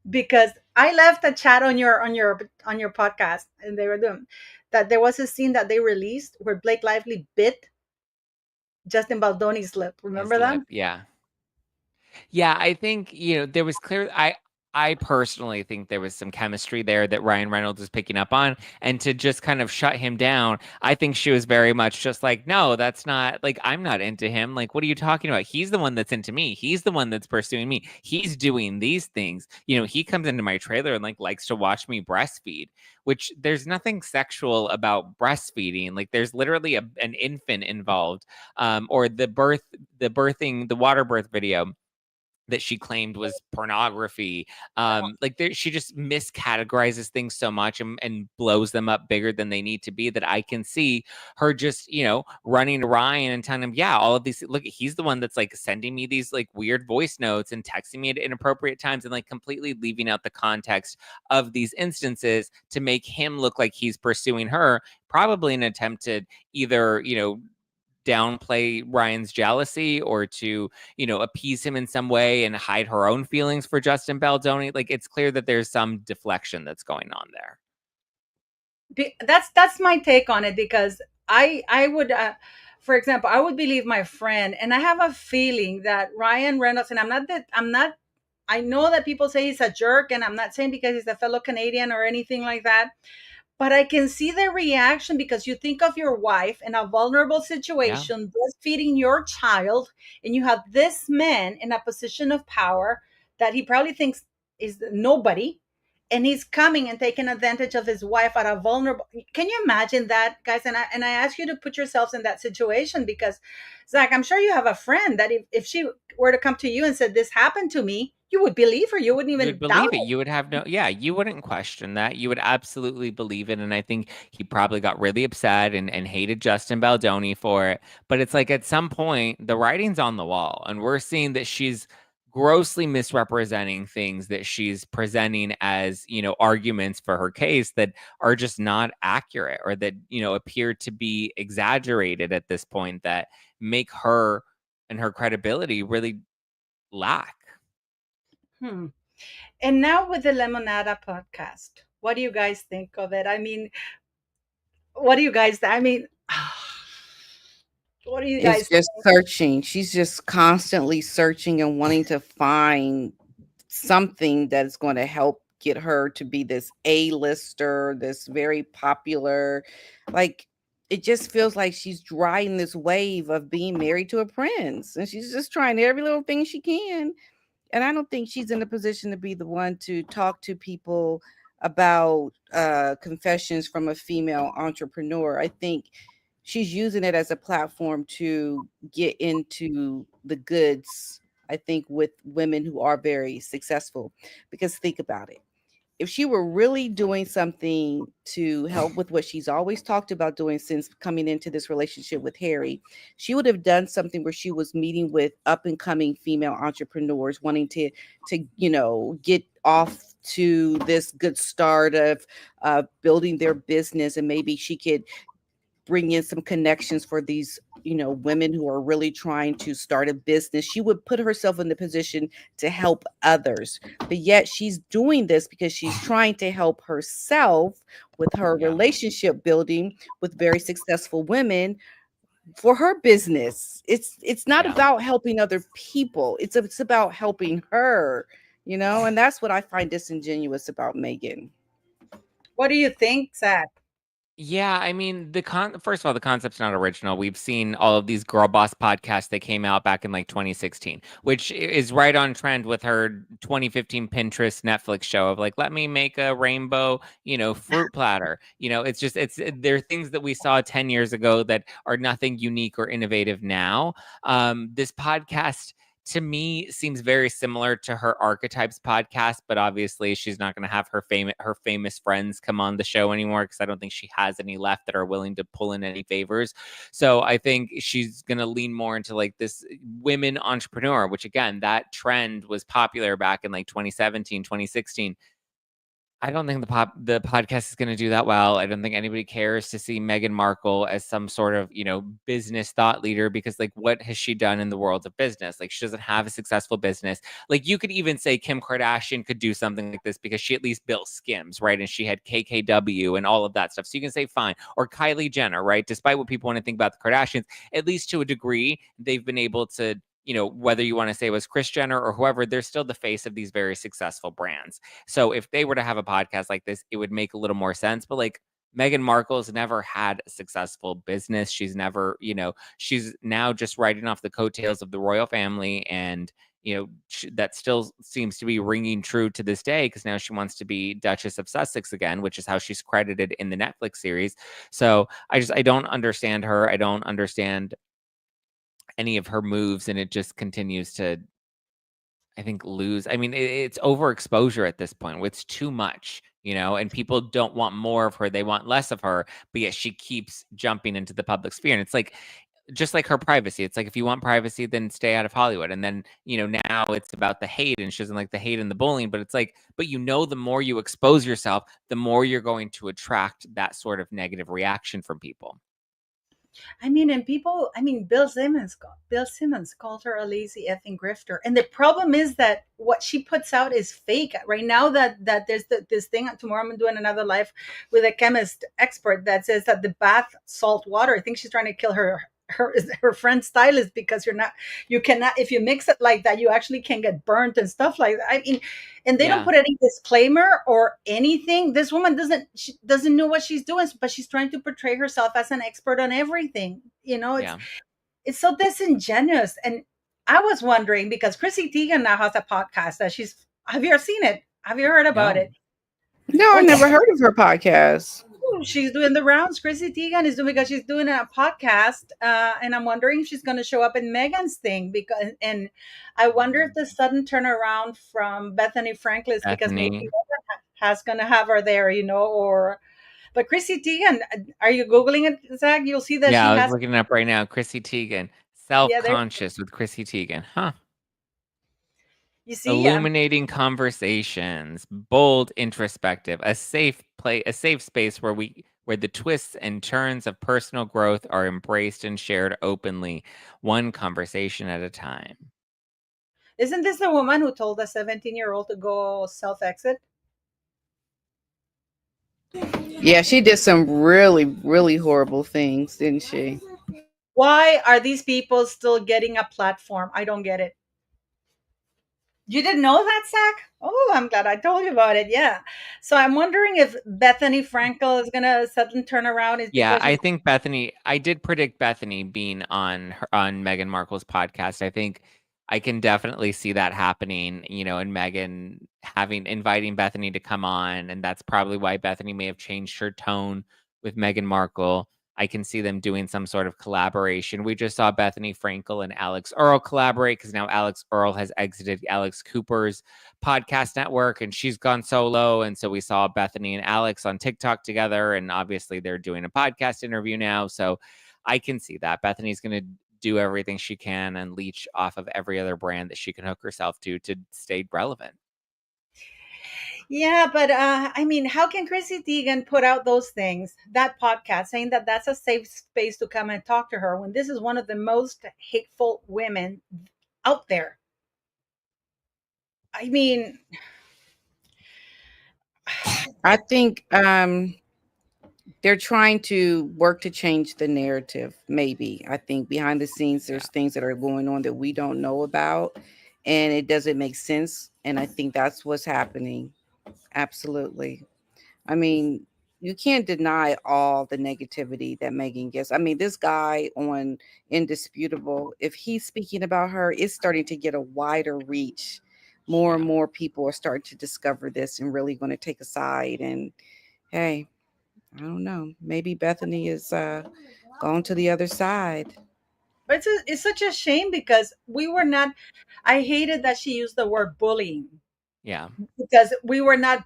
Because I left a chat on your podcast, and they were doing that. There was a scene that they released where Blake Lively bit Justin Baldoni's lip. Remember that? Yeah. Yeah, I think, there was clear. I personally think there was some chemistry there that Ryan Reynolds was picking up on, and to just kind of shut him down, I think she was very much just like, no, that's not, like, I'm not into him. Like, what are you talking about? He's the one that's into me. He's the one that's pursuing me. He's doing these things. He comes into my trailer and like likes to watch me breastfeed, which there's nothing sexual about breastfeeding. Like, there's literally an infant involved, or the water birth video that she claimed was pornography. She just miscategorizes things so much and blows them up bigger than they need to be, that I can see her just, running to Ryan and telling him, yeah, all of these, look, he's the one that's like sending me these like weird voice notes and texting me at inappropriate times, and like completely leaving out the context of these instances to make him look like he's pursuing her, probably in an attempt to either, downplay Ryan's jealousy or to, appease him in some way and hide her own feelings for Justin Baldoni. Like, it's clear that there's some deflection that's going on there. That's my take on it, because I would, for example, I would believe my friend, and I have a feeling that Ryan Reynolds, and I know that people say he's a jerk, and I'm not saying because he's a fellow Canadian or anything like that. But I can see the reaction, because you think of your wife in a vulnerable situation, breastfeeding your child, and you have this man in a position of power that he probably thinks is nobody, and he's coming and taking advantage of his wife at a vulnerable. Can you imagine that, guys? And I ask you to put yourselves in that situation, because, Zach, I'm sure you have a friend that if she were to come to you and said, this happened to me, you would believe her. You wouldn't even believe it. You would have you wouldn't question that. You would absolutely believe it. And I think he probably got really upset and hated Justin Baldoni for it. But it's like, at some point, the writing's on the wall, and we're seeing that she's grossly misrepresenting things that she's presenting as, arguments for her case that are just not accurate, or that, appear to be exaggerated at this point, that make her and her credibility really lack. And now with the Lemonada podcast, what do you guys think of it? I mean, what do you guys, I mean, what do you guys It's just think? searching. She's just constantly searching and wanting to find something that's going to help get her to be this A-lister, this very popular. Like, it just feels like she's riding this wave of being married to a prince, and she's just trying every little thing she can. And I don't think she's in a position to be the one to talk to people about confessions from a female entrepreneur. I think she's using it as a platform to get into the goods, I think, with women who are very successful. Because think about it. If she were really doing something to help with what she's always talked about doing since coming into this relationship with Harry, she would have done something where she was meeting with up and coming female entrepreneurs wanting to get off to this good start of building their business, and maybe she could bring in some connections for these women who are really trying to start a business. She would put herself in the position to help others, but yet she's doing this because she's trying to help herself with her relationship building with very successful women for her business. It's not about helping other people. It's about helping her, and that's what I find disingenuous about Meghan. What do you think, Zach? Yeah, I mean, first of all, the concept's not original. We've seen all of these girl boss podcasts that came out back in like 2016, which is right on trend with her 2015 Pinterest Netflix show of like, let me make a rainbow, fruit platter. There are things that we saw 10 years ago that are nothing unique or innovative now. This podcast, to me, seems very similar to her Archetypes podcast, but obviously she's not going to have her famous friends come on the show anymore, because I don't think she has any left that are willing to pull in any favors. So I think she's going to lean more into like this women entrepreneur, which again, that trend was popular back in like 2017, 2016. I don't think the podcast is going to do that well. I don't think anybody cares to see Meghan Markle as some sort of, business thought leader, because like, what has she done in the world of business? Like, she doesn't have a successful business. Like, you could even say Kim Kardashian could do something like this because she at least built Skims, right? And she had KKW and all of that stuff. So you can say fine. Or Kylie Jenner, right? Despite what people want to think about the Kardashians, at least to a degree, they've been able to, whether you want to say it was Kris Jenner or whoever, they're still the face of these very successful brands. So if they were to have a podcast like this, it would make a little more sense. But like, Meghan Markle's never had a successful business. She's never, she's now just riding off the coattails of the royal family. And, that still seems to be ringing true to this day, because now she wants to be Duchess of Sussex again, which is how she's credited in the Netflix series. So I don't understand her. I don't understand any of her moves, and it just continues to, I think, lose. I mean, it's overexposure at this point. It's too much, and people don't want more of her. They want less of her, but yet she keeps jumping into the public sphere. And it's like, just like her privacy. It's like, if you want privacy, then stay out of Hollywood. And then, now it's about the hate, and she doesn't like the hate and the bullying, but it's like, but the more you expose yourself, the more you're going to attract that sort of negative reaction from people. I mean, and people, Bill Simmons called her a lazy effing grifter. And the problem is that what she puts out is fake. Right now that there's this thing, tomorrow I'm doing another live with a chemist expert that says that the bath salt water, I think she's trying to kill her friend stylist, because you cannot, if you mix it like that, you actually can get burnt and stuff like that. I mean, and they don't put any disclaimer or anything. This woman doesn't know what she's doing, but she's trying to portray herself as an expert on everything. It's so disingenuous. And I was wondering, because Chrissy Teigen now has a podcast that have you ever seen it? Have you heard about it? No, I never heard of her podcast. She's doing the rounds. Chrissy Teigen is doing, because she's doing a podcast, and I'm wondering if she's going to show up in Meghan's thing, and I wonder if the sudden turnaround from Bethany Frankel is because maybe Meghan has going to have her there, but Chrissy Teigen, are you Googling it, Zach? You'll see that. Yeah, I was looking it up right now. Chrissy Teigen, self-conscious with Chrissy Teigen, huh? You see, Illuminating conversations, bold, introspective, a safe space where the twists and turns of personal growth are embraced and shared openly, one conversation at a time. isn't this the woman who told a 17-year-old to go self-exit? Yeah, she did some really, really horrible things, didn't she? Why are these people still getting a platform? I don't get it. You didn't know that, Zach? Oh, I'm glad I told you about it. Yeah. So I'm wondering if Bethany Frankel is gonna suddenly turn around. Is Yeah, because I think Bethany. I did predict Bethany being on Meghan Markle's podcast. I think I can definitely see that happening. And Meghan inviting Bethany to come on, and that's probably why Bethany may have changed her tone with Meghan Markle. I can see them doing some sort of collaboration. We just saw Bethany Frankel and Alex Earl collaborate because now Alex Earl has exited Alex Cooper's podcast network and she's gone solo. And so we saw Bethany and Alex on TikTok together. And obviously they're doing a podcast interview now. So I can see that. Bethany's going to do everything she can and leech off of every other brand that she can hook herself to stay relevant. Yeah, but I mean, how can Chrissy Teigen put out those things, that podcast, saying that that's a safe space to come and talk to her when this is one of the most hateful women out there? I mean, I think they're trying to work to change the narrative. Maybe I think behind the scenes there's things that are going on that we don't know about, and it doesn't make sense. And I think that's what's happening. Absolutely. I mean, you can't deny all the negativity that Meghan gets. I mean, this guy on Indisputable, if he's speaking about her, it's starting to get a wider reach. More and more people are starting to discover this and really going to take a side. And hey, I don't know. Maybe Bethany is gone to the other side. but it's such a shame because we were not. I hated that she used the word bullying. Yeah. Because we were not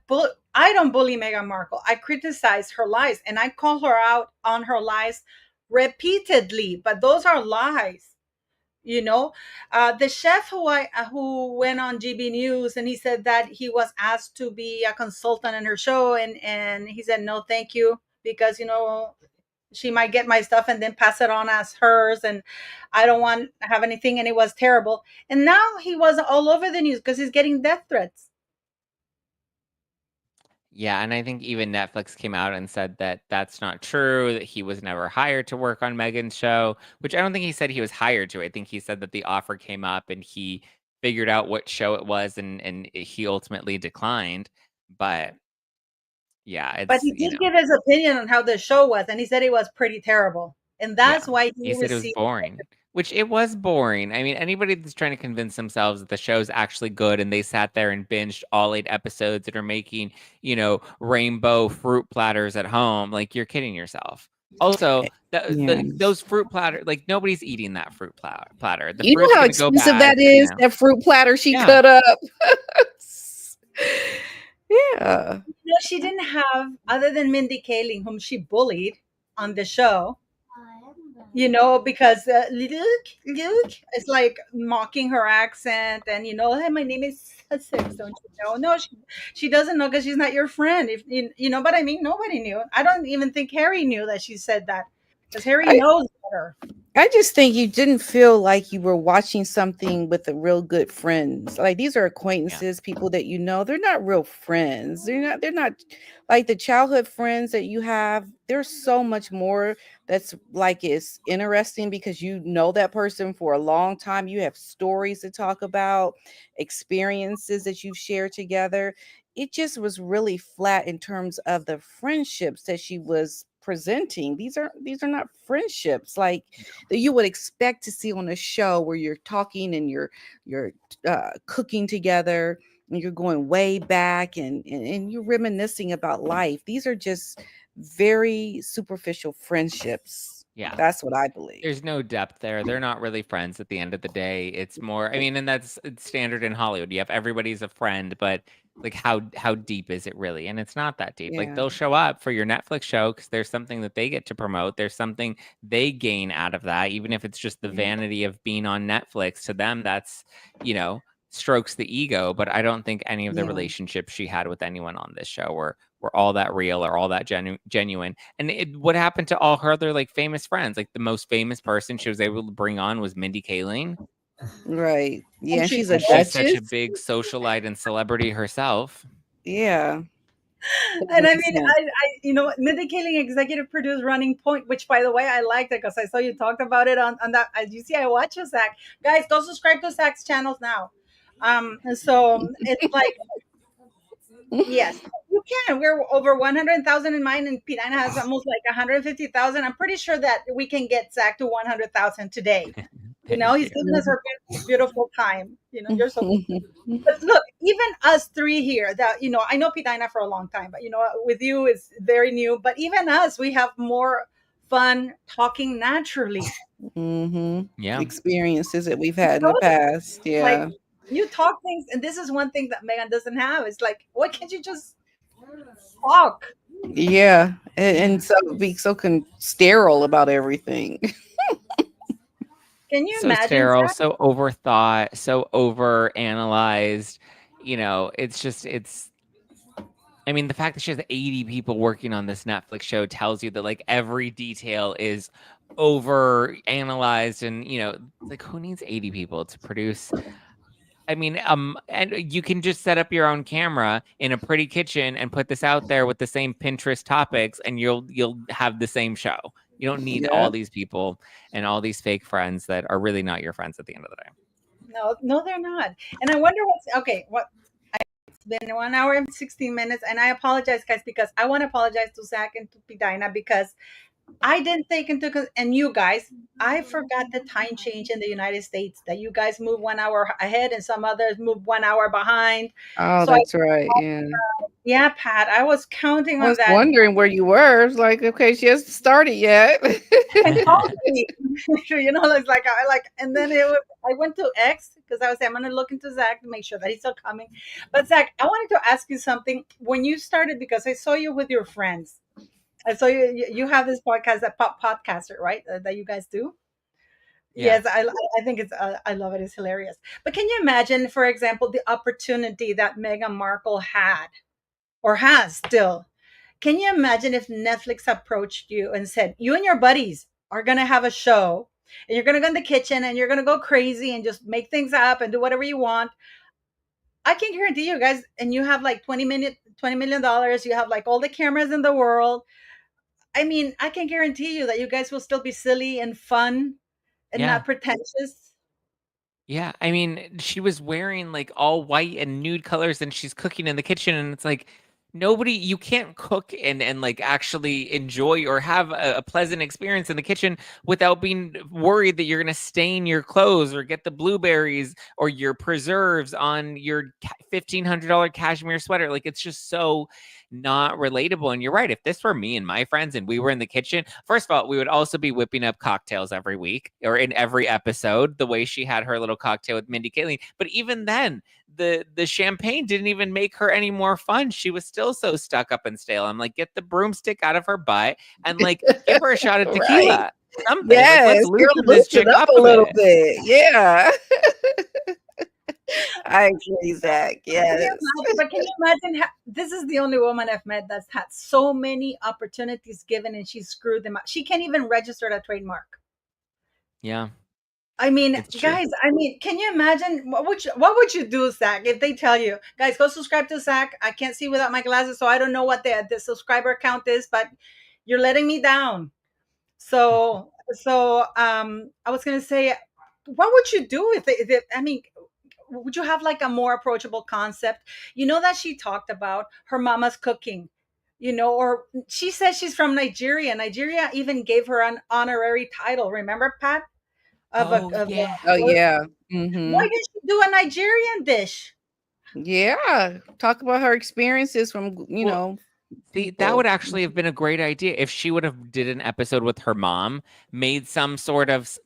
I don't bully Meghan Markle. I criticize her lies and I call her out on her lies repeatedly, but those are lies. The chef who went on GB News and he said that he was asked to be a consultant in her show and he said no thank you because she might get my stuff and then pass it on as hers and I don't want to have anything, and it was terrible. And now he was all over the news because he's getting death threats. Yeah, and I think even Netflix came out and said that that's not true, that he was never hired to work on Meghan's show, which I don't think he said he was hired to. I think he said that the offer came up and he figured out what show it was and he ultimately declined. But yeah, But he did give his opinion on how the show was, and he said it was pretty terrible. And that's why he said it was boring. Which it was boring. I mean, anybody that's trying to convince themselves that the show's actually good and they sat there and binged all 8 episodes that are making, rainbow fruit platters at home, like you're kidding yourself. Also, those fruit platter, like nobody's eating that fruit platter. The you know how expensive that is, that fruit platter she cut up. Yeah. She didn't have, other than Mindy Kaling, whom she bullied on the show, because Luke is like mocking her accent and, hey, my name is Sussex, don't you know? No, she doesn't know because she's not your friend. But I mean, nobody knew. I don't even think Harry knew that she said that because Harry knows better. I just think you didn't feel like you were watching something with a real good friends. Like these are acquaintances, people that they're not real friends. They're not like the childhood friends that you have. There's so much more that's like is interesting because you know that person for a long time. You have stories to talk about, experiences that you've shared together. It just was really flat in terms of the friendships that she was presenting. These are not friendships like that you would expect to see on a show where you're talking and you're cooking together and you're going way back and you're reminiscing about life. These are just very superficial friendships. Yeah, that's what I believe. There's no depth there. They're not really friends at the end of the day. It's more, and it's standard in Hollywood. You have everybody's a friend, but like how deep is it really? And it's not that deep. Like they'll show up for your Netflix show because there's something that they get to promote. There's something they gain out of that, even if it's just the vanity of being on Netflix. To them, that's strokes the ego, but I don't think any of the Yeah. relationships she had with anyone on this show were all that real or all that genuine. And what happened to all her other like famous friends? Like the most famous person she was able to bring on was Mindy Kaling. Right. Yeah, she she's a did. She's such a duchess. big socialite and celebrity herself. Yeah. And I mean, Mindy Kaling executive produced Running Point, which, by the way, I liked it because I saw you talked about it on that. As you see, I watch you, Zach. Guys, go subscribe to Zach's channels now. And so it's like, yes, you can. We're over 100,000 in mine, and PDina has almost like 150,000. I'm pretty sure that we can get Zach to 100,000 today. He's giving us our beautiful time. You're so But look, even us three here that, I know PDina for a long time, but, with you is very new. But even us, we have more fun talking naturally. Yeah. Experiences that we've had in the past. Yeah. Like, you talk things, and this is one thing that Meghan doesn't have. It's like, why can't you just talk? Yeah. And so be so sterile about everything. Can you So imagine? sterile, Zach? so overthought, so over analyzed. It's I mean, the fact that she has 80 people working on this Netflix show tells you that like every detail is over analyzed, and like who needs 80 people to produce? I mean, and you can just set up your own camera in a pretty kitchen and put this out there with the same Pinterest topics, and you'll have the same show. You don't need all these people and all these fake friends that are really not your friends at the end of the day. No, they're not. And I wonder it's been 1 hour and 16 minutes, and I apologize, guys, because I want to apologize to Zach and to PDina because I didn't take and you guys, I forgot the time change in the United States, that you guys move 1 hour ahead and some others move 1 hour behind. Oh, so that's right. Yeah. Yeah, Pat, I was counting on that. I was wondering where you were. It's like, okay, she hasn't started yet. It's like and then I went to X because I was saying I'm gonna look into Zach to make sure that he's still coming. But Zach, I wanted to ask you something. When you started, because I saw you with your friends. And so you have this podcast, that podcaster, right? That you guys do. Yeah. Yes, I think it's I love it. It's hilarious. But can you imagine, for example, the opportunity that Meghan Markle had or has still? Can you imagine if Netflix approached you and said, you and your buddies are going to have a show and you're going to go in the kitchen and you're going to go crazy and just make things up and do whatever you want? I can guarantee you guys, and you have like $20 million, you have like all the cameras in the world. I mean, I can guarantee you that you guys will still be silly and fun and not pretentious. Yeah, I mean, she was wearing like all white and nude colors, and she's cooking in the kitchen, and it's like you can't cook and like actually enjoy or have a pleasant experience in the kitchen without being worried that you're going to stain your clothes or get the blueberries or your preserves on your $1,500 cashmere sweater. Like, it's just so not relatable. And you're right. If this were me and my friends and we were in the kitchen, first of all, we would also be whipping up cocktails every week or in every episode, the way she had her little cocktail with Mindy Kaling. But even then, the champagne didn't even make her any more fun. She was still so stuck up and stale. I'm like, get the broomstick out of her butt and like give her a shot of tequila. Right. Something. Yes, like, let's loosen this chick up a a little bit. Yeah. I agree, Zach. Yes. But can you imagine? This is the only woman I've met that's had so many opportunities given and she screwed them up. She can't even register a trademark. Yeah. I mean, guys, can you imagine what would you do, Zach, if they tell you, guys, go subscribe to Zach? I can't see without my glasses, so I don't know what the subscriber count is, but you're letting me down. So I was gonna say, what would you do if I mean, would you have like a more approachable concept? That she talked about her mama's cooking, or she says she's from Nigeria. Nigeria even gave her an honorary title. Remember, Pat? Yeah. Mm-hmm. Why did she do a Nigerian dish? Yeah. Talk about her experiences from, See, that would actually have been a great idea if she would have did an episode with her mom, made some sort of,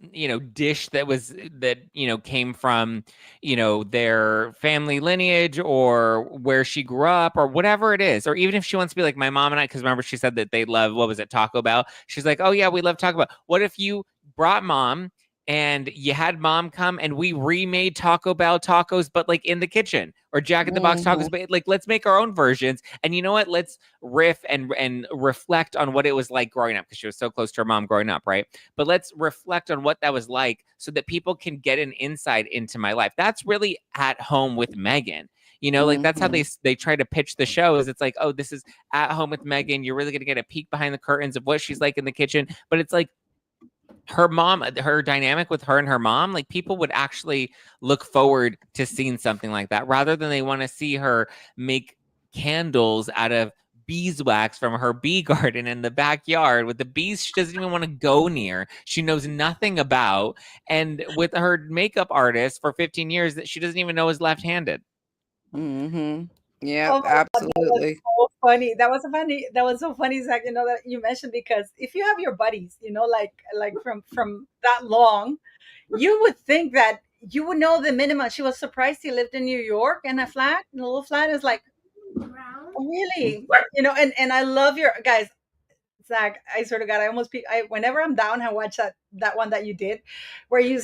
dish that came from, their family lineage or where she grew up or whatever it is. Or even if she wants to be like my mom and I, because remember she said that they love, what was it, Taco Bell? She's like, oh yeah, we love Taco Bell. What if you brought mom and you had mom come and we remade Taco Bell tacos, but like in the kitchen, or Jack in the Box tacos, but like let's make our own versions. And you know what? Let's riff and reflect on what it was like growing up, because she was so close to her mom growing up, right? But let's reflect on what that was like so that people can get an insight into my life. That's really at home with Meghan. You know, like that's how they try to pitch the show. Is it's like, oh, this is at home with Meghan. You're really gonna get a peek behind the curtains of what she's like in the kitchen. But it's like, her mom, her dynamic with her and her mom, like people would actually look forward to seeing something like that, rather than they want to see her make candles out of beeswax from her bee garden in the backyard with the bees she doesn't even want to go near, she knows nothing about, and with her makeup artist for 15 years that she doesn't even know is left-handed. Yeah, Oh my God, absolutely. that was so funny. That was so funny, Zach, that you mentioned, because if you have your buddies, like from that long, you would think that you would know the minimum. She was surprised he lived in New York in a little flat. Is like, oh, really? And I love your guys. Zach, I swear to God, whenever I'm down, I watch that one that you did, where you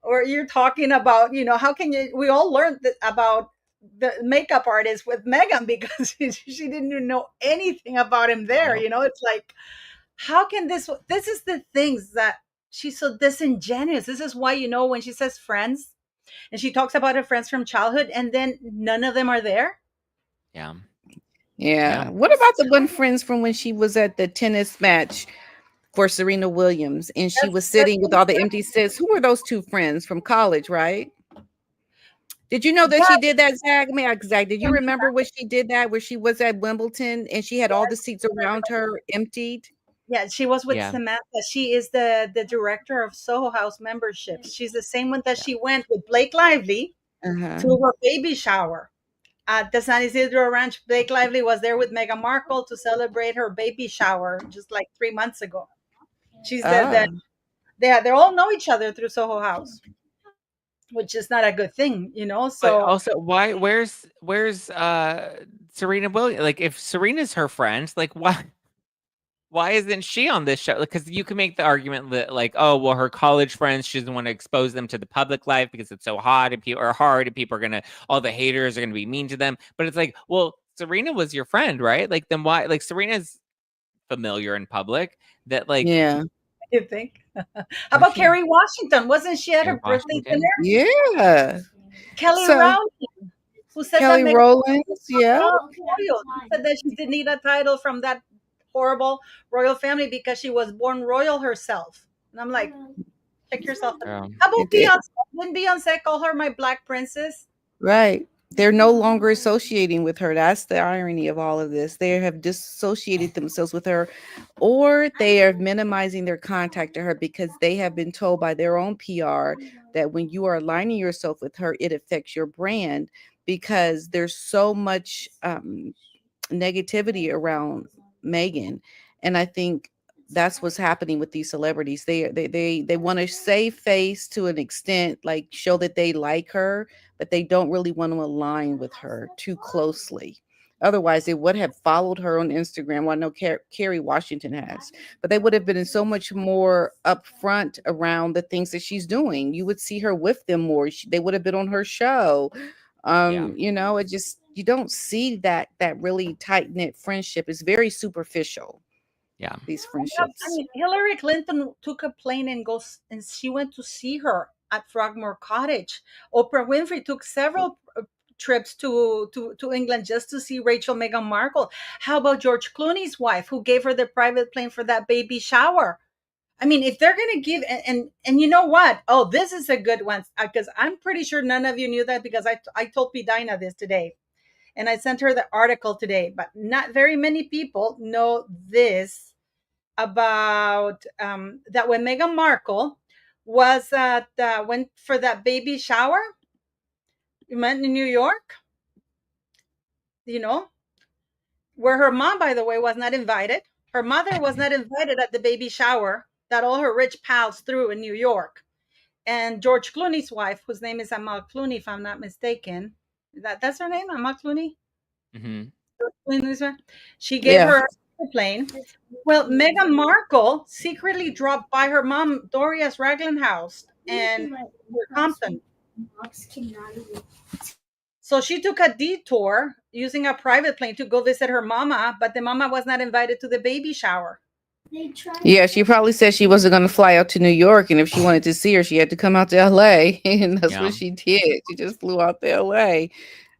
where you're talking about, how can we all learned about the makeup artist with Meghan, because she didn't even know anything about him there. It's like, how can this is the things that she's so disingenuous. This is why, when she says friends and she talks about her friends from childhood and then none of them are there. Yeah. What about the one friends from when she was at the tennis match for Serena Williams and she was sitting with all the empty seats? Who were those two friends from college, right? Did you know that she did that, Zach? Zach, did you remember when she did that, where she was at Wimbledon and she had all the seats around her emptied? Yeah, she was with Samantha. She is the director of Soho House memberships. She's the same one that she went with Blake Lively to her baby shower at the San Isidro Ranch. Blake Lively was there with Meghan Markle to celebrate her baby shower just like 3 months ago. She's they all know each other through Soho House, which is not a good thing, So but also, where's Serena Williams? Like, if Serena's her friend, like why isn't she on this show? Because you can make the argument that, like, oh, well, her college friends, she doesn't want to expose them to the public life because it's so hot and people are hard and people are all the haters are gonna be mean to them. But it's like, well, Serena was your friend, right? Like, then why? Like, Serena's familiar in public. That, like, you think? How about Kerry Washington? Wasn't she at her birthday dinner? Yeah. Kelly Rowland, who said Kelly Rowland, who said that she didn't need a title from that horrible royal family because she was born royal herself. And I'm like, check yourself. How about Beyonce? Didn't Beyonce call her my black princess? Right. They're no longer associating with her. That's the irony of all of this. They have disassociated themselves with her, or they are minimizing their contact to her because they have been told by their own PR that when you are aligning yourself with her, it affects your brand, because there's so much negativity around Meghan. And I think that's what's happening with these celebrities. They want to save face to an extent, like show that they like her, but they don't really want to align with her too closely. Otherwise, they would have followed her on Instagram. Well, I know Kerry Washington has, but they would have been so much more upfront around the things that she's doing. You would see her with them more. They would have been on her show. It just, you don't see that really tight-knit friendship. It's very superficial. These friendships. I mean, Hillary Clinton took a plane and she went to see her at Frogmore Cottage. Oprah Winfrey took several trips to England just to see Meghan Markle. How about George Clooney's wife, who gave her the private plane for that baby shower? I mean, if they're going to give, and you know what? Oh, this is a good one, because I'm pretty sure none of you knew that, because I told PDina this today. And I sent her the article today, but not very many people know this about that when Meghan Markle was went for that baby shower, you met in New York, where her mom, by the way, was not invited. Her mother was not invited at the baby shower that all her rich pals threw in New York. And George Clooney's wife, whose name is Amal Clooney, if I'm not mistaken, that's her name, Amal Clooney. Mm-hmm. She gave her the plane. Well, Meghan Markle secretly dropped by her mom, Doria's Raglan house and Compton. So she took a detour using a private plane to go visit her mama, but the mama was not invited to the baby shower. Yeah, she probably said she wasn't going to fly out to New York, and if she wanted to see her, she had to come out to LA, and that's what she did. She just flew out to LA,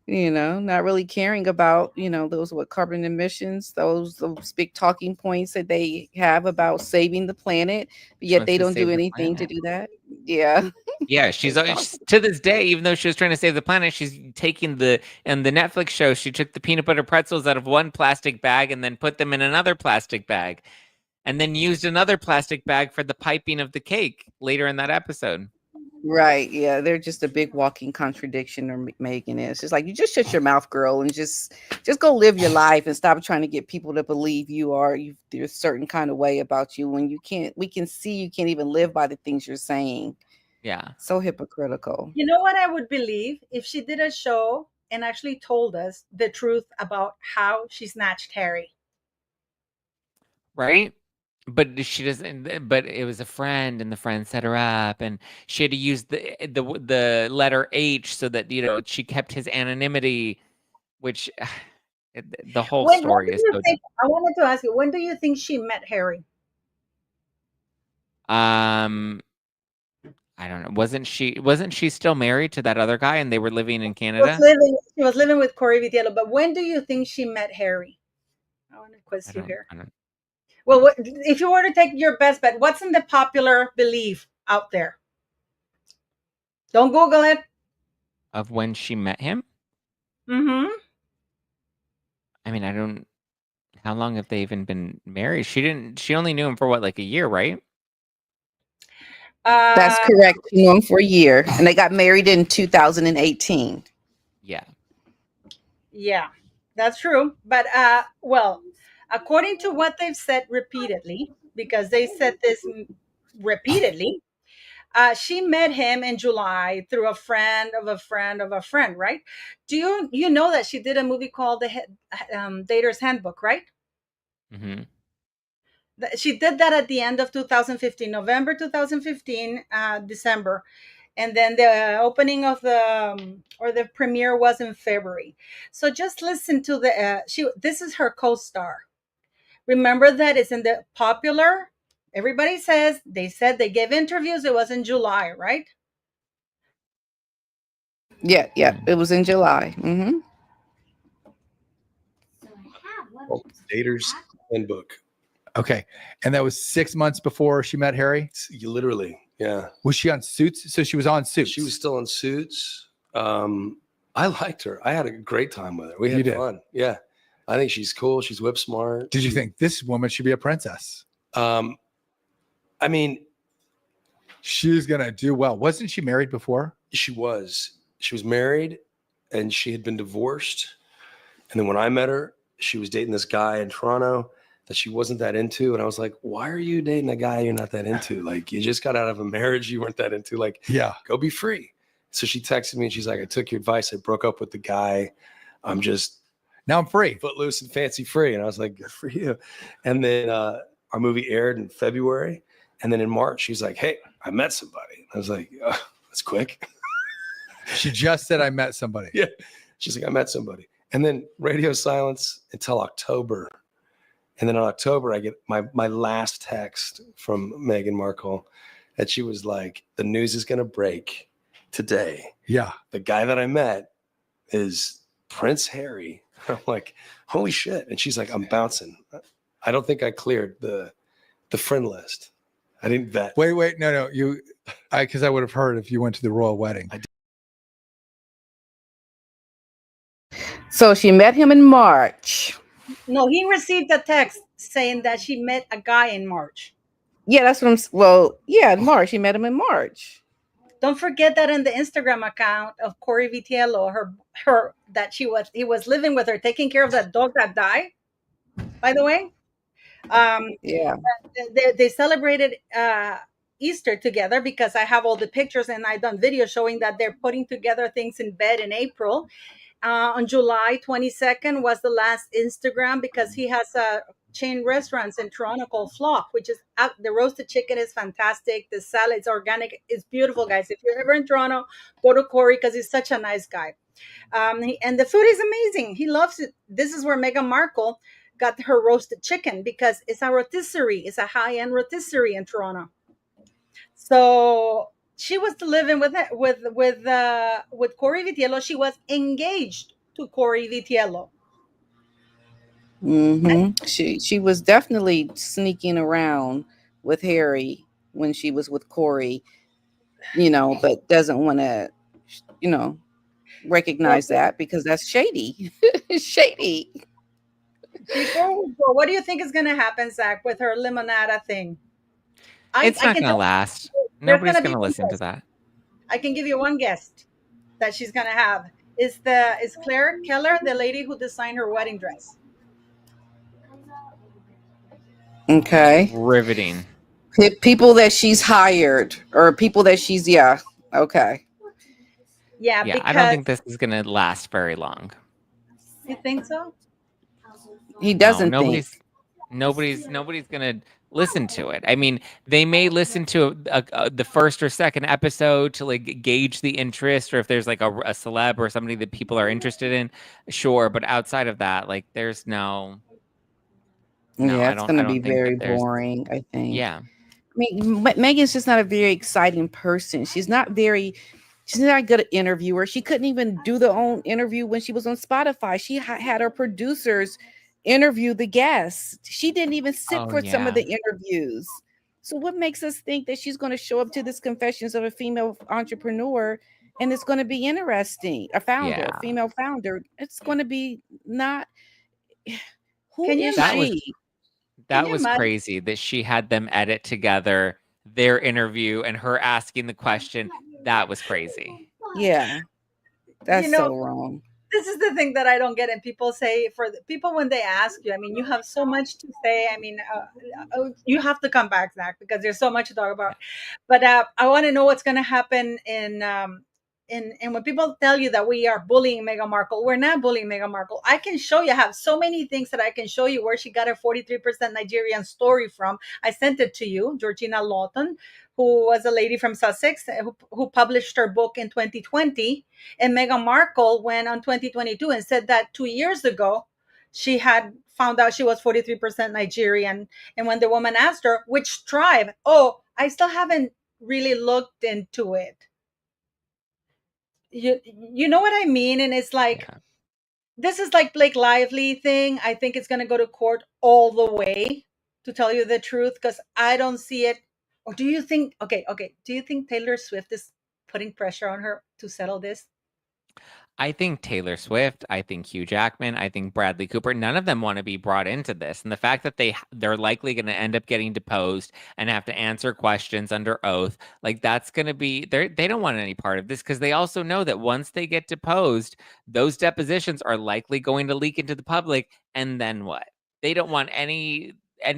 not really caring about, those carbon emissions, those big talking points that they have about saving the planet, but yet they don't do anything to do that. Yeah. Yeah, she's to this day, even though she was trying to save the planet, she's taking the Netflix show, she took the peanut butter pretzels out of one plastic bag and then put them in another plastic bag. And then used another plastic bag for the piping of the cake later in that episode. Right. Yeah. They're just a big walking contradiction, or Meghan is. It's like, you just shut your mouth, girl, and just go live your life and stop trying to get people to believe there's a certain kind of way about you when we can see you can't even live by the things you're saying. Yeah. So hypocritical. You know what I would believe? If she did a show and actually told us the truth about how she snatched Harry. Right? But she doesn't. But it was a friend, and the friend set her up, and she had to use the letter H so that she kept his anonymity, which the whole story is. I wanted to ask you, when do you think she met Harry? I don't know. Wasn't she still married to that other guy, and they were living in Canada? She was living with Corey Vitiello. But when do you think she met Harry? I want to quiz you here. Well, if you were to take your best bet, what's in the popular belief out there? Don't Google it. Of when she met him? Mm-hmm. I mean, how long have they even been married? She only knew him for a year, right? That's correct. She knew him for a year, and they got married in 2018. Yeah. Yeah, that's true. But, according to what they've said repeatedly, because they said this repeatedly, she met him in July through a friend of a friend of a friend, right? Do you know that she did a movie called The Dater's Handbook, right? Mm-hmm. She did that at the end of 2015, November 2015, December. And then the opening of the premiere was in February. So just listen to this is her co-star. Remember that it's in the popular. Everybody said they gave interviews. It was in July, right? Yeah. It was in July. Mm-hmm. Dater's Handbook. Okay. And that was 6 months before she met Harry? Literally, yeah. Was she on Suits? So she was on Suits. She was still on Suits. I liked her. I had a great time with her. We had fun. Yeah. I think she's cool. She's whip smart. Did you think this woman should be a princess? I mean, she's going to do well. Wasn't she married before? She was married, and she had been divorced. And then when I met her, she was dating this guy in Toronto that she wasn't that into. And I was like, why are you dating a guy you're not that into? Like, you just got out of a marriage you weren't that into. Like, yeah, go be free. So she texted me and she's like, I took your advice. I broke up with the guy. Now I'm free. Footloose and fancy free. And I was like, good for you. And then our movie aired in February. And then in March, she's like, hey, I met somebody. I was like, oh, that's quick. She just said, I met somebody. Yeah. She's like, I met somebody. And then radio silence until October. And then in October, I get my last text from Meghan Markle that she was like, the news is going to break today. Yeah. The guy that I met is Prince Harry. I'm like, holy shit. And she's like, I'm bouncing. I don't think I cleared the friend list. I didn't vet. Wait. No. Because I would have heard if you went to the royal wedding. So she met him in March. No, he received a text saying that she met a guy in March. Yeah, that's what in March. She met him in March. Don't forget that in the Instagram account of Corey Vitiello, her that he was living with her, taking care of that dog that died. By the way, yeah, they celebrated Easter together because I have all the pictures and I done videos showing that they're putting together things in bed in April. On July 22nd was the last Instagram because he has chain restaurants in Toronto called Flock, which is the roasted chicken is fantastic. The salad is organic. It's beautiful, guys. If you're ever in Toronto, go to Corey because he's such a nice guy. And the food is amazing. He loves it. This is where Meghan Markle got her roasted chicken because it's a rotisserie. It's a high-end rotisserie in Toronto. So she was living with Corey Vitiello. She was engaged to Corey Vitiello. She was definitely sneaking around with Harry when she was with Corey, but doesn't want to, recognize that because that's shady. Shady. Before we go, what do you think is going to happen, Zach, with her limonada thing? It's not going to last. Nobody's going to listen to that. I can give you one guest that she's going to have. Is Claire Keller, the lady who designed her wedding dress. Okay. Riveting. People that she's hired or people that she's, okay. Yeah, I don't think this is going to last very long. You think so? He doesn't think. Nobody's going to listen to it. I mean, they may listen to the first or second episode to like gauge the interest, or if there's like a celeb or somebody that people are interested in, sure. But outside of that, like there's no, it's going to be very boring, I think. Yeah. I mean, Meghan's just not a very exciting person. She's not a good interviewer. She couldn't even do the own interview when she was on Spotify. She had her producers interview the guests. She didn't even sit for some of the interviews. So what makes us think that she's going to show up to this Confessions of a Female Entrepreneur and it's going to be interesting? A female founder. It's going to be not. Who is she? That was crazy that she had them edit together their interview and her asking the question. That was crazy. Yeah. That's so wrong. This is the thing that I don't get. And people say, for the people, when they ask you, I mean, you have so much to say. I mean, you have to come back, Zach, because there's so much to talk about. But I want to know what's going to happen and when people tell you that we are bullying Meghan Markle, we're not bullying Meghan Markle. I can show you. I have so many things that I can show you where she got her 43% Nigerian story from. I sent it to you, Georgina Lawton, who was a lady from Sussex who published her book in 2020. And Meghan Markle went on 2022 and said that 2 years ago, she had found out she was 43% Nigerian. And when the woman asked her, which tribe? Oh, I still haven't really looked into it. You know what I mean? And it's like, this is like Blake Lively thing. I think it's going to go to court all the way, to tell you the truth, because I don't see it. Or do you think, okay, do you think Taylor Swift is putting pressure on her to settle this? I think Taylor Swift, I think Hugh Jackman, I think Bradley Cooper, none of them want to be brought into this. And the fact that they're likely going to end up getting deposed and have to answer questions under oath, like that's going to be, they don't want any part of this, because they also know that once they get deposed, those depositions are likely going to leak into the public. And then what? They don't want any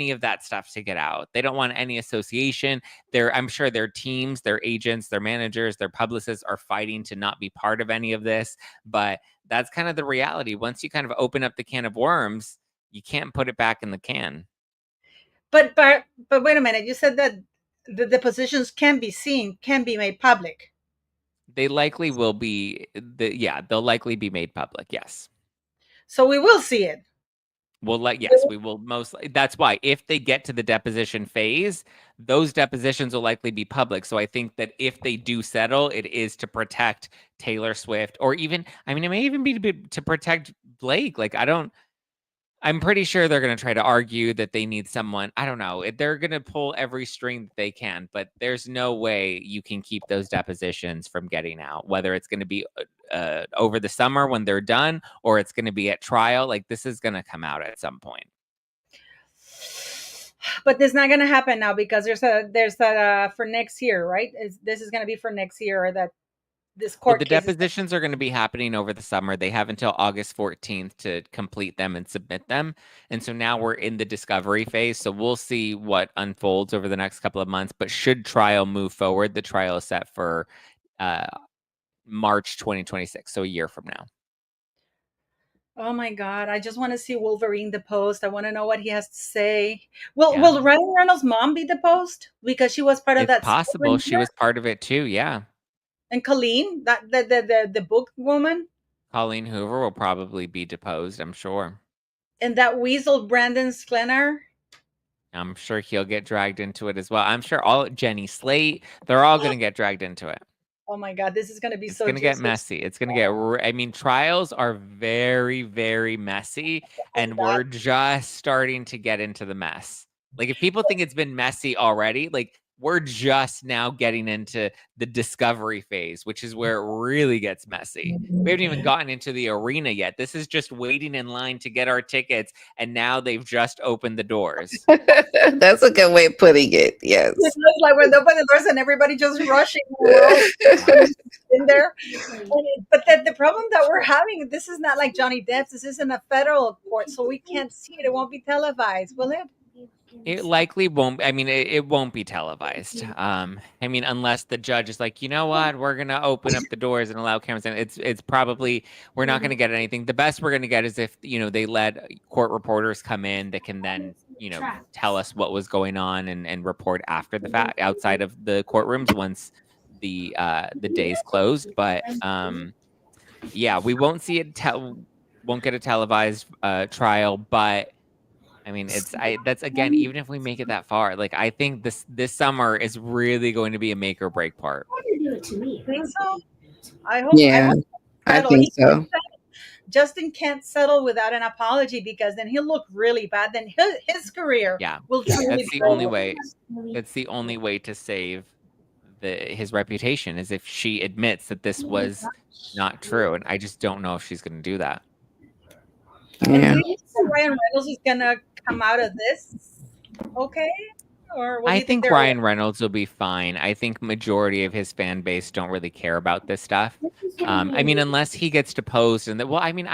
of that stuff to get out. They don't want any association. I'm sure their teams, their agents, their managers, their publicists are fighting to not be part of any of this. But that's kind of the reality. Once you kind of open up the can of worms, you can't put it back in the can. But wait a minute. You said that the depositions can be made public. They likely will be. They'll likely be made public. Yes. So we will see it. We will mostly. That's why if they get to the deposition phase, those depositions will likely be public. So I think that if they do settle, it is to protect Taylor Swift, or even, I mean, it may even be to protect Blake. Like, I'm pretty sure they're going to try to argue that they need someone. I don't know. They're going to pull every string that they can, but there's no way you can keep those depositions from getting out, whether it's going to be over the summer when they're done, or it's going to be at trial. Like, this is going to come out at some point. But it's not going to happen now, because there's a for next year, right? This is going to be for next year, that this court. The depositions are going to be happening over the summer. They have until August 14th to complete them and submit them. And so now we're in the discovery phase. So we'll see what unfolds over the next couple of months. But should trial move forward, the trial is set for March 2026. So a year from now. Oh my God. I just want to see Wolverine deposed. I want to know what he has to say. Will Ryan Reynolds' mom be deposed? Because she was part of It's that. possible she was part of it too. Yeah. And Colleen, that the book woman. Colleen Hoover will probably be deposed, I'm sure. And that weasel Brandon Sklenar. I'm sure he'll get dragged into it as well. I'm sure all Jenny Slate, they're all going to get dragged into it. Oh my God, this is going to be It's so going to get messy. It's going to get, I mean, trials are very, very messy, and we're just starting to get into the mess. Like, if people think it's been messy already, like, we're just now getting into the discovery phase, which is where it really gets messy. We haven't even gotten into the arena yet. This is just waiting in line to get our tickets, and now they've just opened the doors. That's a good way of putting it. Yes. It's like when they open the doors and everybody just rushing in there. But the problem that we're having, this is not like Johnny Depp's. This isn't a federal court, so we can't see it. It won't be televised, will it? It likely won't. I mean, it won't be televised. I mean, unless the judge is like, you know what, we're gonna open up the doors and allow cameras in. It's probably, we're not gonna get anything. The best we're gonna get is if, you know, they let court reporters come in that can then, you know, tell us what was going on and report after the fact outside of the courtrooms once the day's closed. But yeah, we won't see it. Won't get a televised trial, but. I mean, that's again, even if we make it that far, like, I think this summer is really going to be a make or break part. Think so? I hope. Yeah, I think so. Justin can't settle without an apology, because then he'll look really bad. Then his career will truly that's the only way. That's the only way to save his reputation, is if she admits that this was not true. And I just don't know if she's going to do that. Yeah. Do you think Ryan Reynolds is gonna come out of this okay? Or I think Ryan Reynolds will be fine. I think majority of his fan base don't really care about this stuff. I mean, unless he gets deposed, and well, I mean,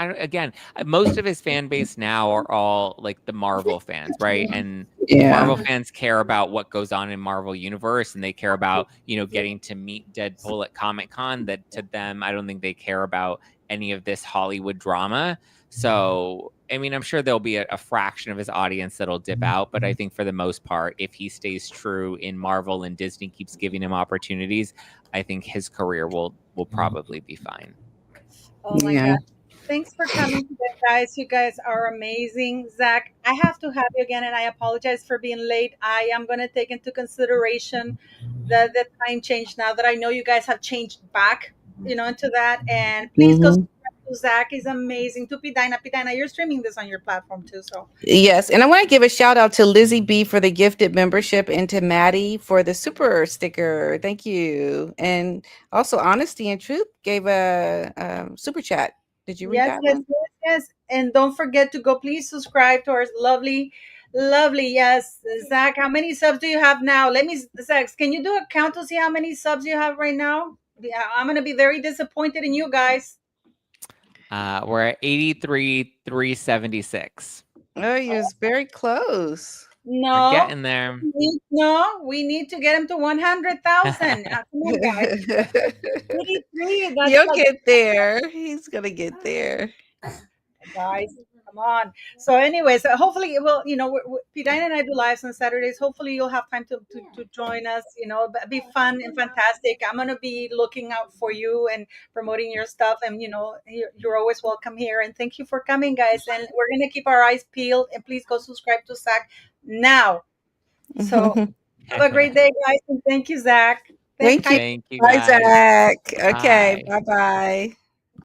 most of his fan base now are all like the Marvel fans, right? And Marvel fans care about what goes on in Marvel Universe, and they care about, you know, getting to meet Deadpool at Comic-Con. That to them, I don't think they care about any of this Hollywood drama. So, I mean, I'm sure there'll be a fraction of his audience that'll dip out, but I think for the most part, if he stays true in Marvel and Disney keeps giving him opportunities, I think his career will probably be fine. Oh my God. Thanks for coming today, guys. You guys are amazing. Zach, I have to have you again, and I apologize for being late. I am going to take into consideration the time change now that I know you guys have changed back, you know, into that. And please go subscribe to Zach. He's amazing. To PDina, you're streaming this on your platform too. So yes, and I want to give a shout out to Lizzie B for the gifted membership and to Maddie for the super sticker. Thank you. And also Honesty and Truth gave a super chat. Did you read that one? Yes. And don't forget to go, please subscribe to our lovely, yes, Zach. How many subs do you have now? Zach, can you do a count to see how many subs you have right now? Yeah, I'm gonna be very disappointed in you guys. We're at 83,376. Oh, you're very close. No, we're getting there. We need to get him to 100,000. Come on, guys. 83. You'll get there. He's gonna get there, guys. Come on. So, anyways, hopefully it will. You know, PDina and I do lives on Saturdays. Hopefully, you'll have time to join us. You know, be fun and fantastic. I'm gonna be looking out for you and promoting your stuff. And you know, you're always welcome here. And thank you for coming, guys. And we're gonna keep our eyes peeled. And please go subscribe to Zach now. So, have a great day, guys. And thank you, Zach. Thank you. Thank you. Bye, Guys. Zach. Okay. Bye.